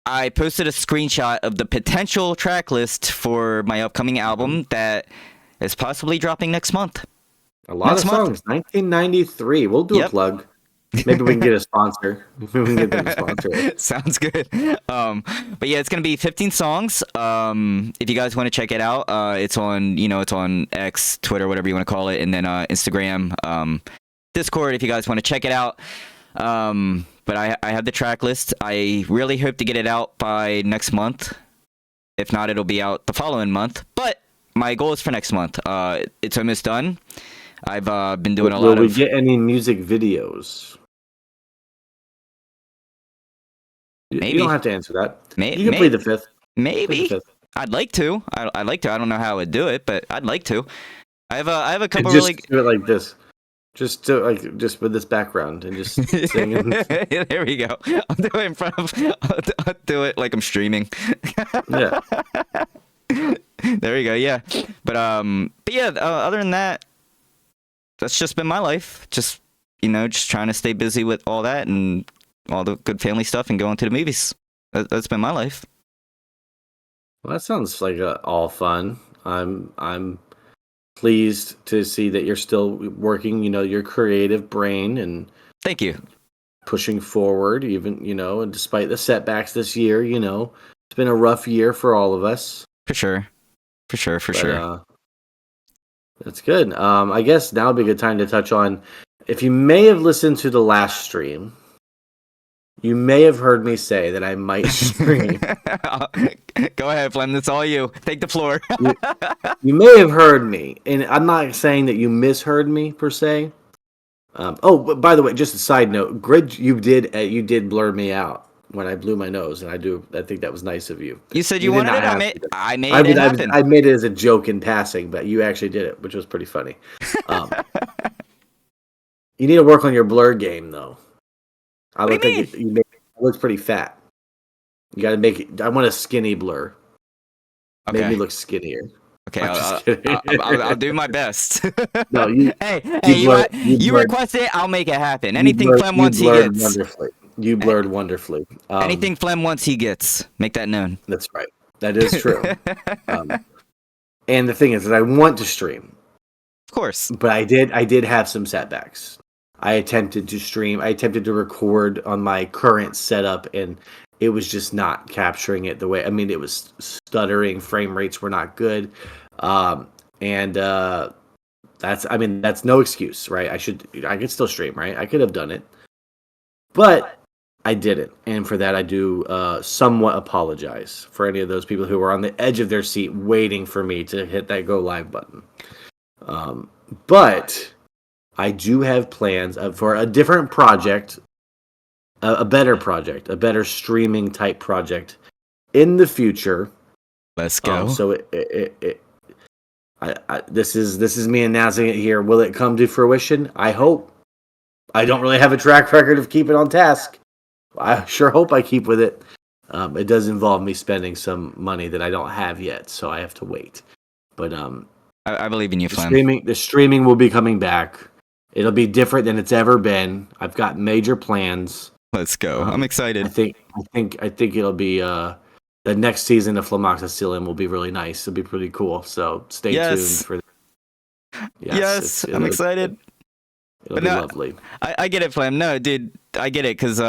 I posted a screenshot of the potential track list for my upcoming album that is possibly dropping next month. A lot Next of month. songs. 1993. We'll do a Yep. plug. Maybe we can get a sponsor. Maybe we can get them to sponsor it. Sounds good. But yeah, it's gonna be 15 songs. If you guys want to check it out, it's on it's on X, Twitter, whatever you want to call it, and then Instagram, Discord. If you guys want to check it out. But I have the track list. I really hope to get it out by next month. If not, it'll be out the following month. But my goal is for next month. It's almost done. I've been doing a lot Will of. we get any music videos? Maybe. You don't have to answer that. Maybe. You can plead the fifth. Maybe. Plead the fifth. I'd like to. I'd like to. I don't know how I would do it, but I'd like to. I have a couple Just really. do it like this. Just with this background and just singing. There we go. I'll do it in front of. I'll do it like I'm streaming. Yeah. There we go. Yeah, but yeah. Other than that, that's just been my life. Just just trying to stay busy with all that and all the good family stuff and going to the movies. That's been my life. Well, that sounds like all fun. I'm pleased to see that you're still working, your creative brain and Thank you. pushing forward, even, and despite the setbacks this year, it's been a rough year for all of us. For sure. That's good. I guess now would be a good time to touch on, if you may have listened to the last stream, you may have heard me say that I might stream. Go ahead, Flem. That's all you. Take the floor. You may have heard me, and I'm not saying that you misheard me per se. But by the way, just a side note, Grid, you did blur me out when I blew my nose, and I think that was nice of you. You said you wanted it. I made it happen. I made it as a joke in passing, but you actually did it, which was pretty funny. You need to work on your blur game, though. I look like you make it looks pretty fat. You got to make it. I want a skinny blur. Okay. Make me look skinnier. Okay, I'll do my best. No, you request it, I'll make it happen. Anything Flem wants, he gets. Wonderfully. You blurred wonderfully. Anything Flem wants, he gets. Make that known. That's right. That is true. And the thing is that I want to stream. Of course. But I did have some setbacks. I attempted to stream. I attempted to record on my current setup, and it was just not capturing it the way. I mean, it was stuttering. Frame rates were not good, and that's no excuse, right? I could still stream, right? I could have done it, but I didn't, and for that I do somewhat apologize for any of those people who were on the edge of their seat waiting for me to hit that go live button. But I do have plans for a different project, a better streaming type project in the future. Let's go. So this is me announcing it here. Will it come to fruition? I hope. I don't really have a track record of keeping on task. I sure hope I keep with it. It does involve me spending some money that I don't have yet, so I have to wait. But I believe in you, Flem. The streaming will be coming back. It'll be different than it's ever been. I've got major plans. Let's go. I'm excited. I think it'll be the next season of Flemoxicillin will be really nice. It'll be pretty cool. So stay tuned for that. Yes, I'm excited. It'll be lovely. I get it, Flem. No, dude, I get it because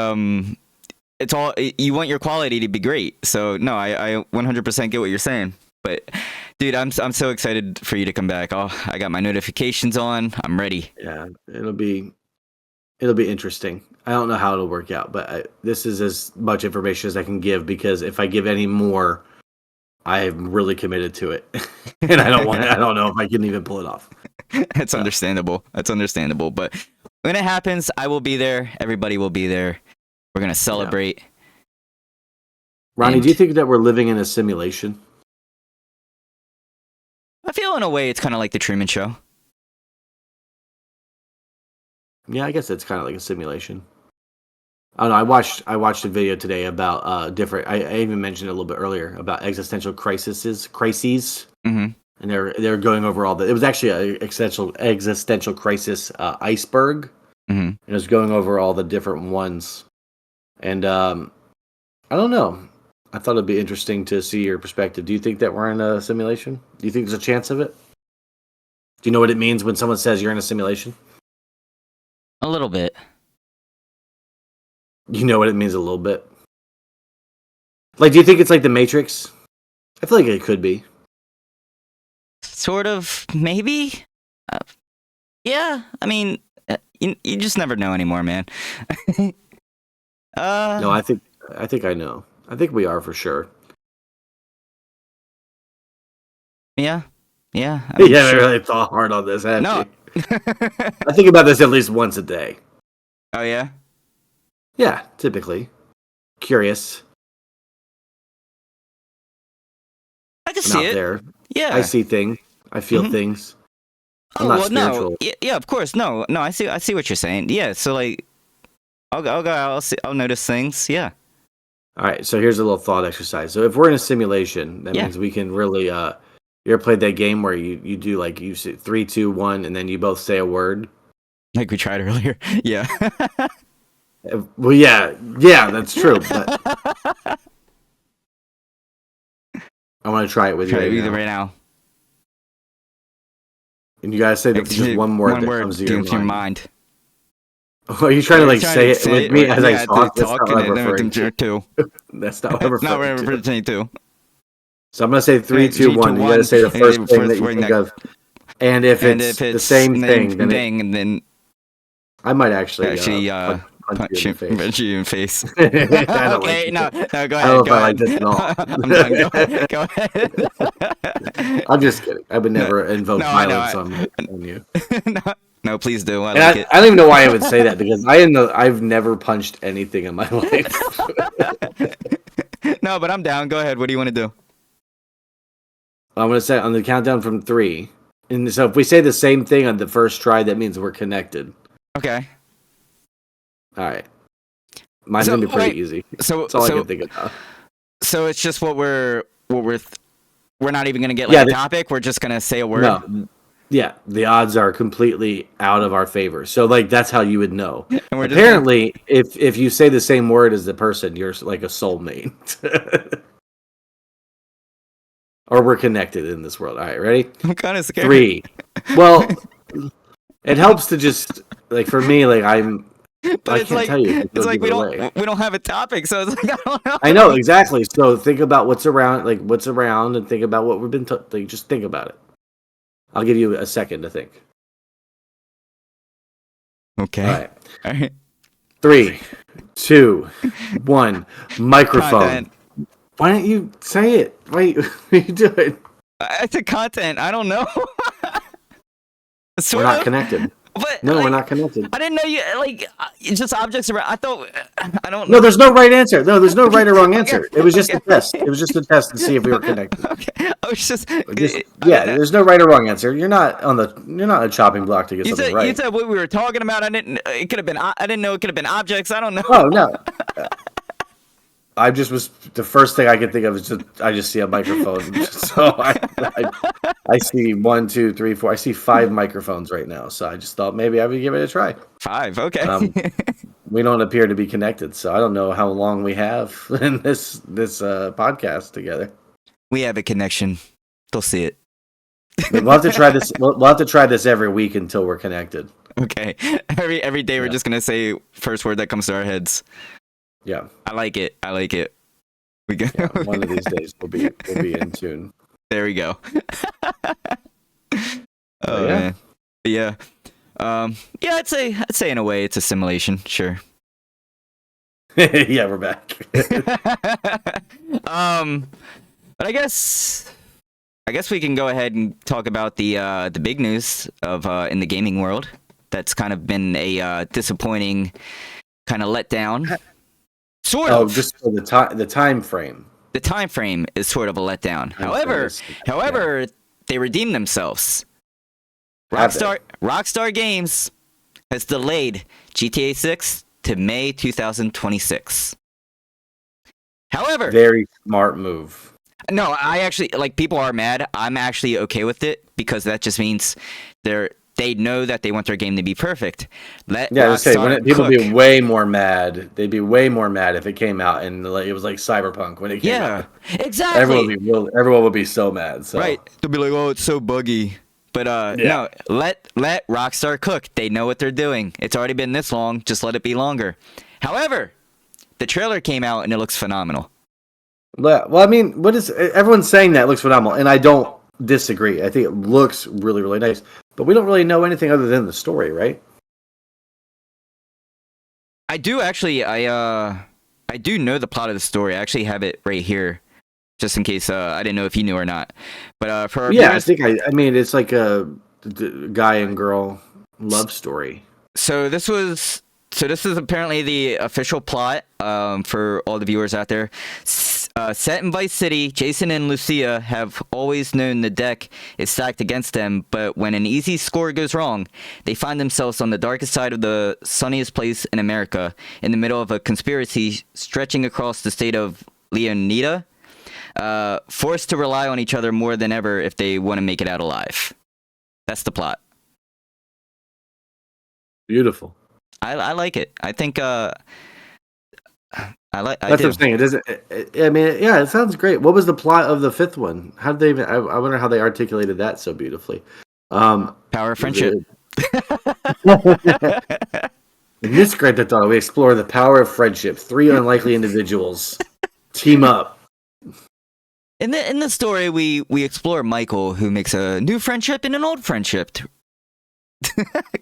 it's all you want your quality to be great. So no, I 100% get what you're saying. But dude, I'm so excited for you to come back. I got my notifications on. I'm ready. Yeah, it'll be interesting. I don't know how it'll work out, but this is as much information as I can give because if I give any more, I'm really committed to it, and I don't know if I can even pull it off. That's understandable. But when it happens, I will be there. Everybody will be there. We're gonna celebrate. Ronnie, do you think that we're living in a simulation? feel in a way it's kind of like the Truman Show. Yeah, I guess it's kind of like a simulation. I don't know. I watched a video today about different. I even mentioned it a little bit earlier about existential crises, Mm-hmm. and they're going over all the. It was actually an existential crisis iceberg, Mm-hmm. and it was going over all the different ones. And I don't know. I thought it'd be interesting to see your perspective. Do you think that we're in a simulation? Do you think there's a chance of it? Do you know what it means when someone says you're in a simulation? A little bit. You know what it means a little bit. Like, do you think it's like the Matrix? I feel like it could be. Sort of, maybe. Yeah, I mean, you just never know anymore, man. No, I think I know. I think we are for sure. Yeah. I mean, Yeah, I sure. really thought hard on this. No. I think about this at least once a day. Oh yeah. Yeah, typically. Curious. I can I'm see out it. there. Yeah. I see things. I feel things. I'm not spiritual. No. Yeah, of course. No. I see what you're saying. Yeah. So like, I'll notice things. Yeah. All right, so here's a little thought exercise. So if we're in a simulation, that means we can really. You ever played that game where you do like you say 3, 2, 1, and then you both say a word? Like we tried earlier. Yeah. Well, yeah, that's true. But I want to try it with you right now. And you guys say just one word that comes to your mind. Oh, are you trying to like say it with me as I talk? That's not what I'm referring to. That's not what I'm referring to. So I'm going to say 3, 2, 1. You got to say the first thing that you think of. And if it's the same thing, then I might actually punch you in the face. Okay, no, go ahead. I don't know if I like this at all. I'm done. Go ahead. I'm just kidding. I would never invoke violence on you. No, please do. I don't even know why I would say that, because I've never punched anything in my life. No, but I'm down. Go ahead. What do you want to do? I'm going to say on the countdown from 3. And so if we say the same thing on the first try, that means we're connected. Okay. All right. Mine's going to be pretty easy. So that's all I can think of. So it's just we're not even going to get like a topic. We're just going to say a word. No. Yeah, the odds are completely out of our favor. So, like, that's how you would know. Apparently, if you say the same word as the person, you're like a soulmate. Or we're connected in this world. All right, ready? I'm kind of scared. 3. Well, it helps to just, like, for me, like, But I can't tell you. It's like we don't have a topic, so it's like I don't know. I know, exactly. So think about what's around, and think about what we've been like, just think about it. I'll give you a second to think. Okay. All right. 3, 2, 1. Microphone. Content. Why don't you say it? Wait, what are you doing? I said content. I don't know. We're not connected. But, no, we're not connected. I didn't know you it's just objects around. I thought I don't. No, there's no right answer. No, there's no right or wrong answer. It was just a test. It was just a test to see if we were connected. Okay. I was just there's no right or wrong answer. You're not on a chopping block to get something right. You said what we were talking about. I didn't know it could have been objects. I don't know. Oh no. I just was the first thing I could think of is I just see a microphone. So I see 1, 2, 3, 4. I see 5 microphones right now. So I just thought maybe I would give it a try. 5, okay. We don't appear to be connected, so I don't know how long we have in this podcast together. We have a connection. They'll see it. We'll have to try this. We'll have to try this every week until we're connected. Okay. Every day we're just gonna say first word that comes to our heads. Yeah, I like it. We go. Yeah, one of these days we'll be in tune. There we go. Oh yeah. Man. Yeah. Yeah, I'd say in a way it's a simulation. Sure. Yeah, we're back. But I guess we can go ahead and talk about the big news of in the gaming world. That's kind of been a disappointing kind of letdown. Sort of. Oh, just for the time frame. The time frame is sort of a letdown. However, they redeemed themselves. Have they? Rockstar Games has delayed GTA 6 to May 2026. However, Very smart move. no, I actually like people are mad. I'm actually okay with it because that just means they know that they want their game to be perfect. Let Yeah, I was saying, Rockstar people cook. be way more mad. They'd be way more mad if it came out and like, it was like Cyberpunk when it came out. Exactly. Everyone would be so mad. So. Right. They'll be like, "Oh, it's so buggy." But no, let Rockstar cook. They know what they're doing. It's already been this long. Just let it be longer. However, the trailer came out and it looks phenomenal. Well, I mean, everyone's saying that it looks phenomenal, and I don't disagree. I think it looks really, really nice, but we don't really know anything other than the story, right? I do actually. I do know the plot of the story. I actually have it right here, just in case I didn't know if you knew or not. But for our viewers, I mean, it's like a guy and girl love story. So this is apparently the official plot for all the viewers out there. Set in Vice City, Jason and Lucia have always known the deck is stacked against them, but when an easy score goes wrong, they find themselves on the darkest side of the sunniest place in America, in the middle of a conspiracy stretching across the state of Leonida, forced to rely on each other more than ever if they want to make it out alive. That's the plot. Beautiful. I like it. I think That's what I'm saying. It doesn't. I mean, yeah, it sounds great. What was the plot of the fifth one? How did they even? I wonder how they articulated that so beautifully. Power of friendship. In this script, I thought we explore the power of friendship. 3 unlikely individuals team up. In the story, we explore Michael, who makes a new friendship and an old friendship.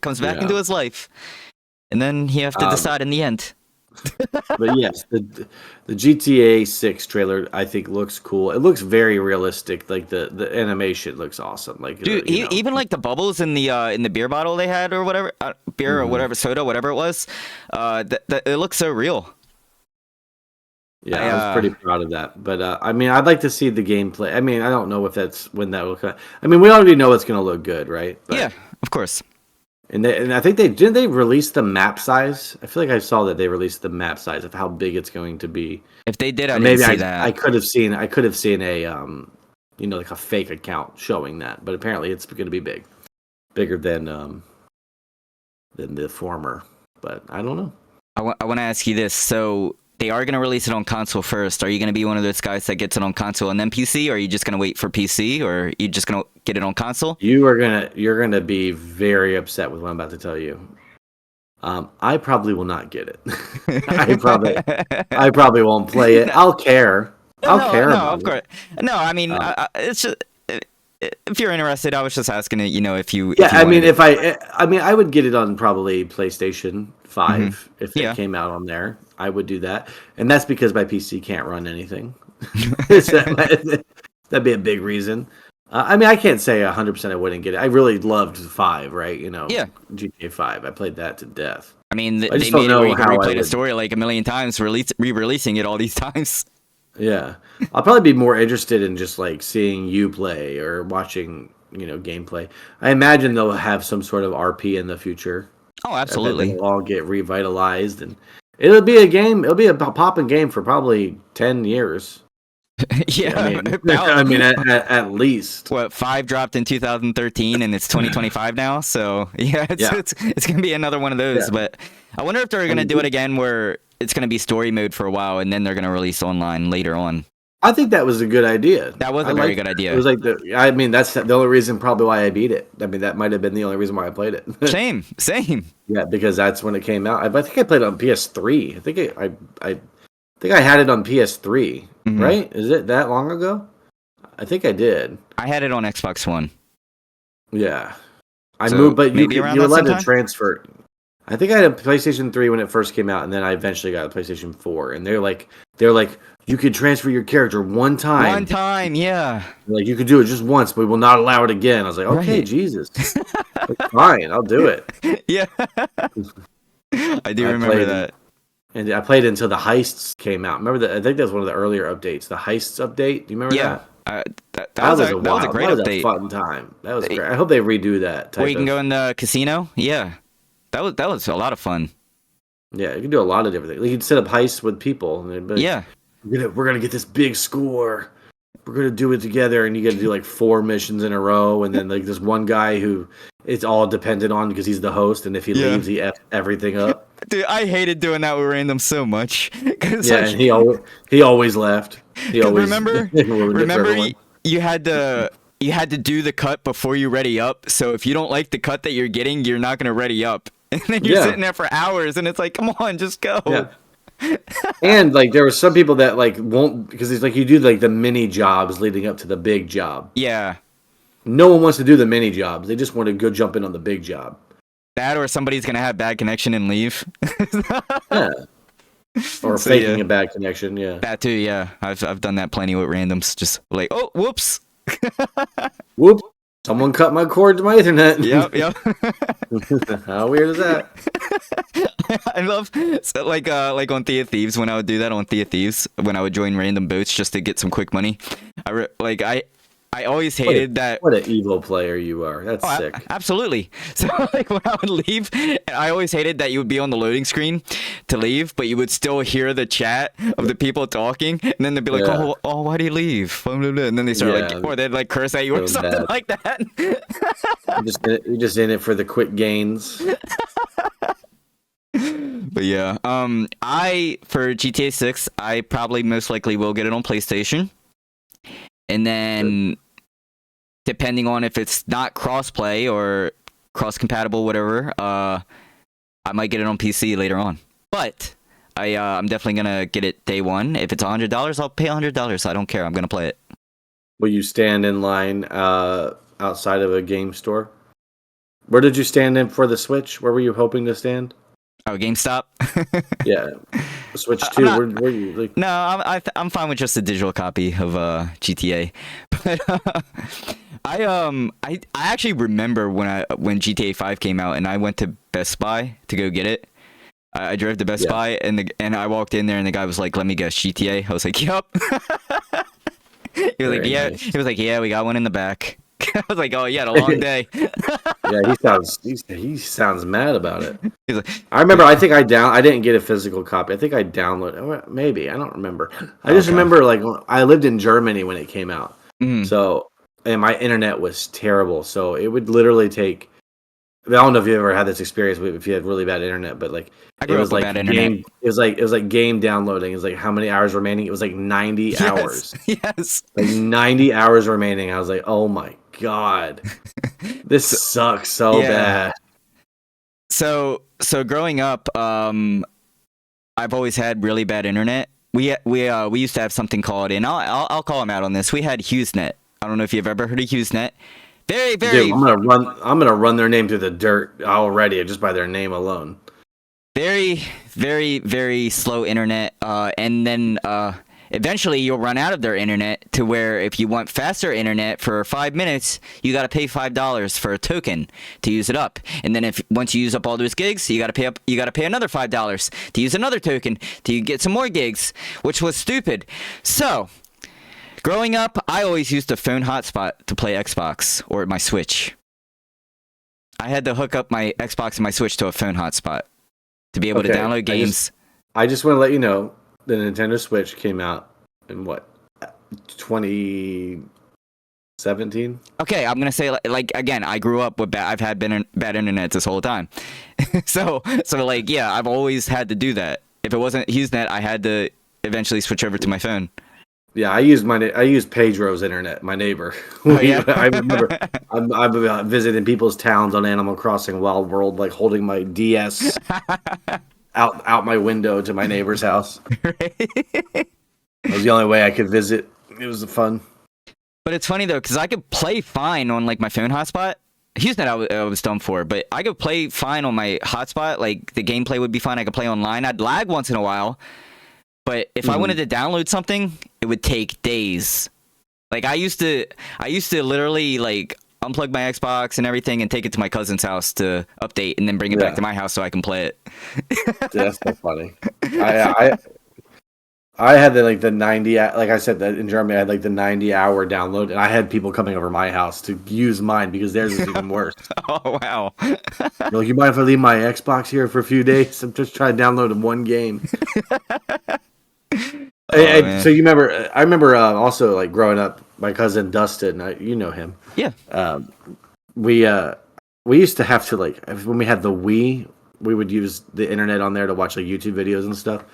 Comes back into his life, and then he have to decide in the end. But yes, the GTA 6 trailer I think looks cool. It looks very realistic. Like the animation looks awesome. Like dude, even like the bubbles in the beer bottle they had or whatever beer or whatever soda, whatever it was, it looks so real. Yeah, I was pretty proud of that. But I mean, I'd like to see the gameplay. I mean, I don't know if that's when that will come. I mean, we already know it's going to look good, right? But, yeah, of course. And I think they release the map size. I feel like I saw that they released the map size of how big it's going to be. If they did, I didn't see that. I could have seen a like a fake account showing that, but apparently it's going to be bigger than the former. But I don't know. I want to ask you this. So they are going to release it on console first. Are you going to be one of those guys that gets it on console and then PC, or are you just going to wait for PC, or are you just going to get it on console? You're gonna be very upset with what I'm about to tell you. I probably will not get it. I probably won't play it. I'll care. I'll care. No, of course. No, I mean, it's just if you're interested. I was just asking it. If you. Yeah, if you I mean, I would get it on probably PlayStation 5 if it came out on there. I would do that, and that's because my PC can't run anything. That'd be a big reason. I mean, I can't say 100% I wouldn't get it. I really loved 5, right? Yeah. GTA 5. I played that to death. I mean, they made it where you can replay the story like a million times, re-releasing it all these times. Yeah. I'll probably be more interested in just like seeing you play or watching, gameplay. I imagine they'll have some sort of RP in the future. Oh, absolutely. It'll all get revitalized, and it'll be a game. It'll be a popping game for probably 10 years. Yeah, I mean, at least. What, 5 dropped in 2013, and it's 2025 now. So yeah, it's gonna be another one of those. Yeah. But I wonder if they're gonna do it again, where it's gonna be story mode for a while, and then they're gonna release online later on. I think that was a good idea. That was a very good idea. It was like that's the only reason probably why I beat it. I mean, that might have been the only reason why I played it. Same. Yeah, because that's when it came out. I think I played it on PS3. I think I had it on PS3. Right? Is it that long ago? I think I did. I had it on Xbox One. Yeah. I moved, but you were allowed to transfer. I think I had a PlayStation 3 when it first came out, and then I eventually got a PlayStation 4. And they're like, you could transfer your character one time. One time, yeah. Like, you could do it just once, but we will not allow it again. I was like, okay, right. Jesus. Fine, I'll do it. Yeah. I do remember that. And I played it until the heists came out. Remember that? I think that was one of the earlier updates. The heists update. Do you remember that? That was a great that was update. a fun time. That was great. I hope they redo that. Where you can go in the casino. Yeah, that was a lot of fun. Yeah, you can do a lot of different things. You can set up heists with people. And like, Yeah. We're gonna get this big score. We're gonna do it together, and you got to do like 4 missions in a row, and then like this one guy who it's all dependent on because he's the host, and if he leaves, he F everything up. Dude, I hated doing that with random so much. Yeah, and he always left. He always remember you had to do the cut before you ready up. So if you don't like the cut that you're getting, you're not gonna ready up, and then you're sitting there for hours, and it's like, come on, just go. Yeah. And like there were some people that like won't because it's like you do like the mini jobs leading up to the big job. Yeah. No one wants to do the mini jobs. They just want to go jump in on the big job. That or somebody's gonna have bad connection and leave. Yeah. Or faking a bad connection. Yeah. That too. Yeah. I've done that plenty with randoms. Just like, oh, whoops. Whoops. Someone cut my cord to my internet. Yep. How weird is that? I love like on Thea Thieves when I would do that on Thea Thieves when I would join random boats just to get some quick money. I always hated that. What an evil player you are. That's sick. Absolutely. So like when I would leave, I always hated that you would be on the loading screen to leave, but you would still hear the chat of the people talking, and then they'd be like, "Oh, why do you leave?" And then they start or they'd like curse at you or something like that. You're just in it for the quick gains. But yeah, for GTA 6, I probably most likely will get it on PlayStation. And then, depending on if it's not cross-play or cross-compatible, whatever, I might get it on PC later on. But I'm definitely gonna get it day one. If it's $100, I'll pay $100. I don't care. I'm gonna play it. Will you stand in line outside of a game store? Where did you stand in for the Switch? Where were you hoping to stand? Oh, GameStop. Yeah, Switch 2. Where you like? No, I'm fine with just a digital copy of GTA. But I actually remember when GTA 5 came out and I went to Best Buy to go get it. I drove to Best Buy and I walked in there and the guy was like, "Let me guess, GTA." I was like, "Yup." He was like, "Yeah." Nice. He was like, "Yeah, we got one in the back." I was like, "Oh, you had a long day." Yeah, he sounds mad about it. He's like, I remember. I think I didn't get a physical copy. I think I downloaded. Maybe I don't remember. I just remember like I lived in Germany when it came out. So and my internet was terrible. So it would literally take. I don't know if you ever had this experience if you had really bad internet, but like it was like game. It was like game downloading. It was like how many hours remaining? It was like 90 hours. Yes. Like 90 hours remaining. I was like, oh my god, this sucks so bad. So growing up, I've always had really bad internet. We used to have something called, and I'll call them out on this. We had HughesNet. I don't know if you've ever heard of HughesNet. Very. Dude, I'm gonna run their name through the dirt already just by their name alone. Very, very, very slow internet. And then eventually you'll run out of their internet to where if you want faster internet for 5 minutes, you got to pay $5 for a token to use it up. And then once you use up all those gigs, you got to pay another $5 to use another token to get some more gigs, which was stupid. So. Growing up, I always used a phone hotspot to play Xbox or my Switch. I had to hook up my Xbox and my Switch to a phone hotspot to be able to download games. I just want to let you know the Nintendo Switch came out in 2017? Okay, I'm gonna say like again, I grew up with I've had bad internet this whole time, so like yeah, I've always had to do that. If it wasn't HughesNet, I had to eventually switch over to my phone. Yeah, I used Pedro's internet, my neighbor. Oh, yeah? I remember I'm visiting people's towns on Animal Crossing Wild World, like holding my DS out my window to my neighbor's house. Right? That was the only way I could visit. It was fun. But it's funny though, because I could play fine on like my phone hotspot. HughesNet I was dumb for, but I could play fine on my hotspot. Like the gameplay would be fine. I could play online. I'd lag once in a while. But if I wanted to download something, it would take days. Like I used to literally like unplug my Xbox and everything and take it to my cousin's house to update and then bring it back to my house so I can play it. That's so funny. I had the 90, like I said, that in Germany I had like the 90-hour download, and I had people coming over my house to use mine because theirs was even worse. Oh wow. They're like, you mind if I leave my Xbox here for a few days? I'm just trying to download one game. So you remember? I remember also like growing up. My cousin Dustin, you know him. Yeah. We used to have to like when we had the Wii, we would use the internet on there to watch like YouTube videos and stuff.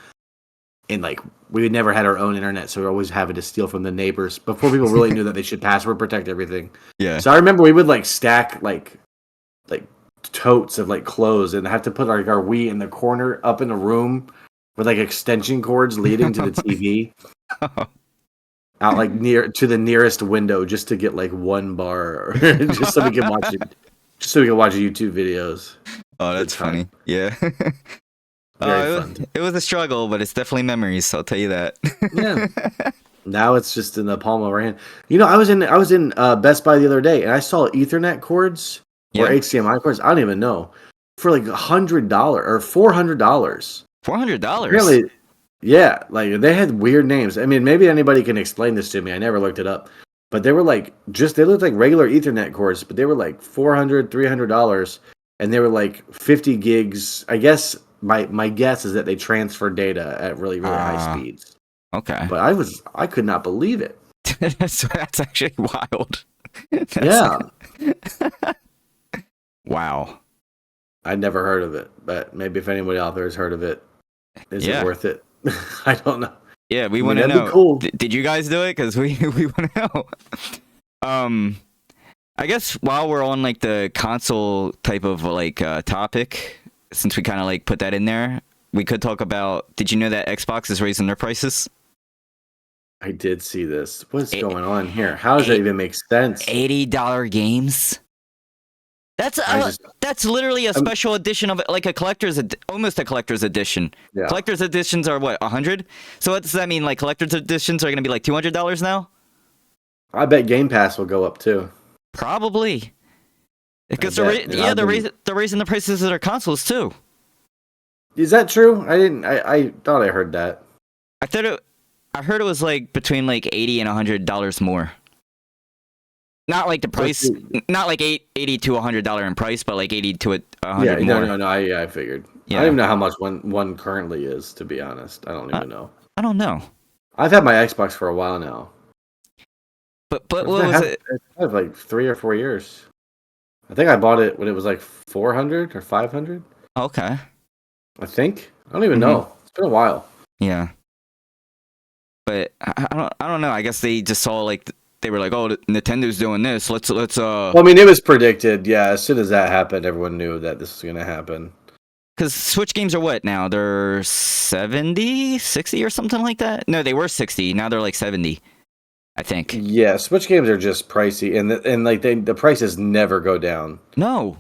And like we never had our own internet, so we were always having to steal from the neighbors before people really knew that they should password protect everything. Yeah. So I remember we would like stack like totes of like clothes and have to put like our Wii in the corner up in the room with like extension cords leading to the TV. Out like near to the nearest window just to get like one bar just so we can watch it. Just so we can watch YouTube videos. Oh, that's funny. Yeah. It was a struggle, but it's definitely memories. I'll tell you that. Yeah. Now it's just in the palm of our hand. You know, I was in Best Buy the other day, and I saw Ethernet cords or HDMI cords. I don't even know for like $100 or $400. $400. Really? Yeah. Like they had weird names. I mean, maybe anybody can explain this to me. I never looked it up, but they were like they looked like regular Ethernet cords, but they were like $400, $300, and they were like 50 gigs. I guess. My guess is that they transfer data at really, really high speeds. Okay. But I could not believe it. that's actually wild. Yeah. Wow. I'd never heard of it, but maybe if anybody out there has heard of it, is it worth it? I don't know. Yeah, we want to know. Cool. Did you guys do it? Because we want to know. I guess while we're on like the console type of like topic, since we kind of like put that in there, we could talk about. Did you know that Xbox is raising their prices? I did see this. What's going on here? How does that even make sense? $80 games. That's literally a special edition of it, like a almost a collector's edition. Yeah. Collector's editions are what, 100? So what does that mean? Like collector's editions are going to be like $200 now? I bet Game Pass will go up too. Probably. Because they're raising the prices of their consoles too. Is that true? I thought I heard that. I heard it was like between like $80 and $100 more. Not like the price, not like $80 to $100 in price, but like $80 to $100 more. No. I figured. Yeah. I don't even know how much one currently is, to be honest. I don't even know. I don't know. I've had my Xbox for a while now. But what was it? I have like 3 or 4 years. I think I bought it when it was like 400 or 500. Okay. I think. I don't even know. It's been a while. Yeah. But I don't know. I guess they just saw like they were like, "Oh, Nintendo's doing this. Let's." Well, I mean, it was predicted. Yeah, as soon as that happened, everyone knew that this was going to happen. Because Switch games are what now? They're 70, 60 or something like that. No, they were 60. Now they're like 70. I think. Yeah, Switch games are just pricey, and like the prices never go down. No,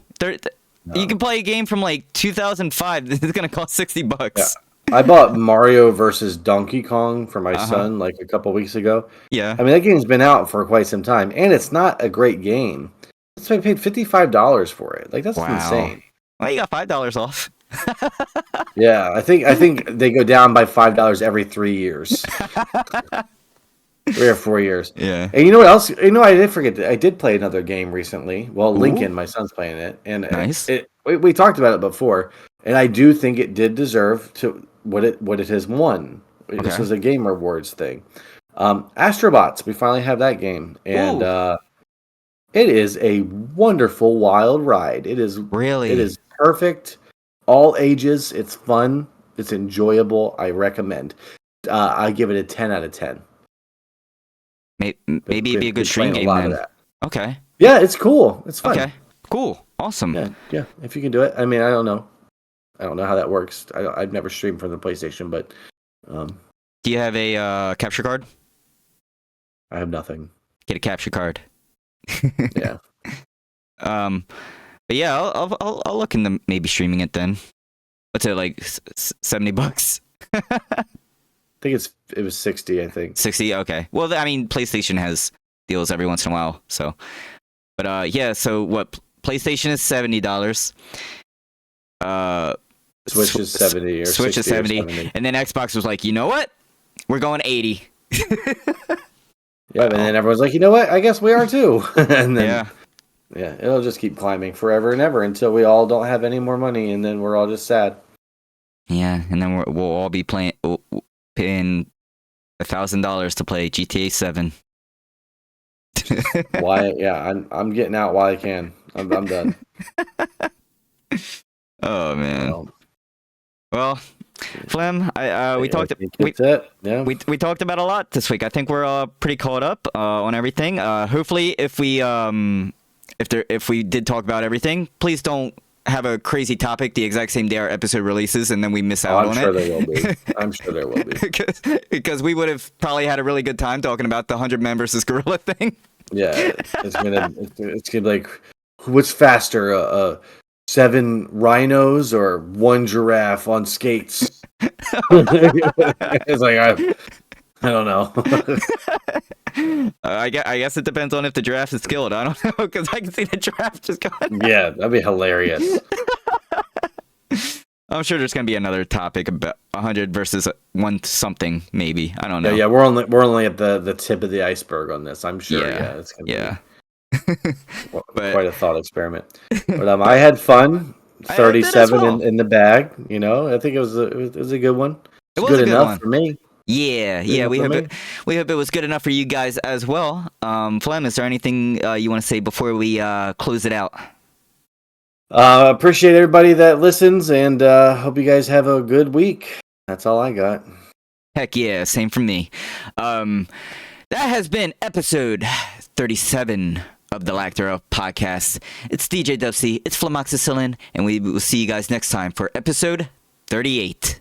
you can play a game from like 2005. This is gonna cost $60. Yeah. I bought Mario versus Donkey Kong for my son like a couple weeks ago. Yeah, I mean that game's been out for quite some time, and it's not a great game. So I paid $55 for it. Like that's insane. Well, you got $5 off. Yeah, I think they go down by $5 every 3 years. 3 or 4 years. Yeah. And you know what else? You know, I did forget that I did play another game recently. Well, Lincoln, my son's playing it, and nice. We talked about it before, and I do think it did deserve to what it has won. Okay. This was a Game Awards thing. Astrobots. We finally have that game, and it is a wonderful wild ride. It is perfect, all ages. It's fun. It's enjoyable. I recommend. I give it a 10 out of 10. Maybe it'd be a good stream game then. Okay. Yeah, it's cool. It's fun. Okay. Cool. Awesome. Yeah. If you can do it. I mean, I don't know how that works. I've never streamed from the PlayStation, but. Do you have a capture card? I have nothing. Get a capture card. Yeah. But yeah, I'll look into maybe streaming it then. What's it like? $70? I think it was 60, I think. 60? Okay. Well, I mean, PlayStation has deals every once in a while, so. But yeah, so what? PlayStation is $70. Switch is 70 or Switch 60 is 70. Or 70. And then Xbox was like, you know what? We're going 80. Yeah, and then everyone's like, you know what? I guess we are too. And then, Yeah. it'll just keep climbing forever and ever until we all don't have any more money, and then we're all just sad. Yeah, and then we'll all be paying $1,000 to play GTA 7. Why? Yeah, I'm getting out while I can. I'm done. Oh man. Well, Flem, we talked. We talked about a lot this week. I think we're pretty caught up on everything. Hopefully, if we did talk about everything, please don't have a crazy topic the exact same day our episode releases, and then we miss out on it. I'm sure there will be. because we would have probably had a really good time talking about the 100 men versus gorilla thing. Yeah, it's gonna be like, what's faster, 7 rhinos or 1 giraffe on skates? It's like I don't know. I guess it depends on if the giraffe is skilled. I don't know, because I can see the giraffe just going. Yeah, that'd be hilarious. I'm sure there's gonna be another topic about 100 versus 1 something, maybe. I don't know. Yeah, we're only at the tip of the iceberg on this. I'm sure. Yeah, it's gonna be quite a thought experiment. But I had fun. 37 in the bag. You know, I think it was a good one. It was good enough for me. Yeah. We hope it was good enough for you guys as well. Flem, is there anything you want to say before we close it out? Appreciate everybody that listens, and hope you guys have a good week. That's all I got. Heck yeah, same from me. That has been episode 37 of the Lack Thereof podcast. It's DJDubC, it's Flemoxicillin, and we will see you guys next time for episode 38.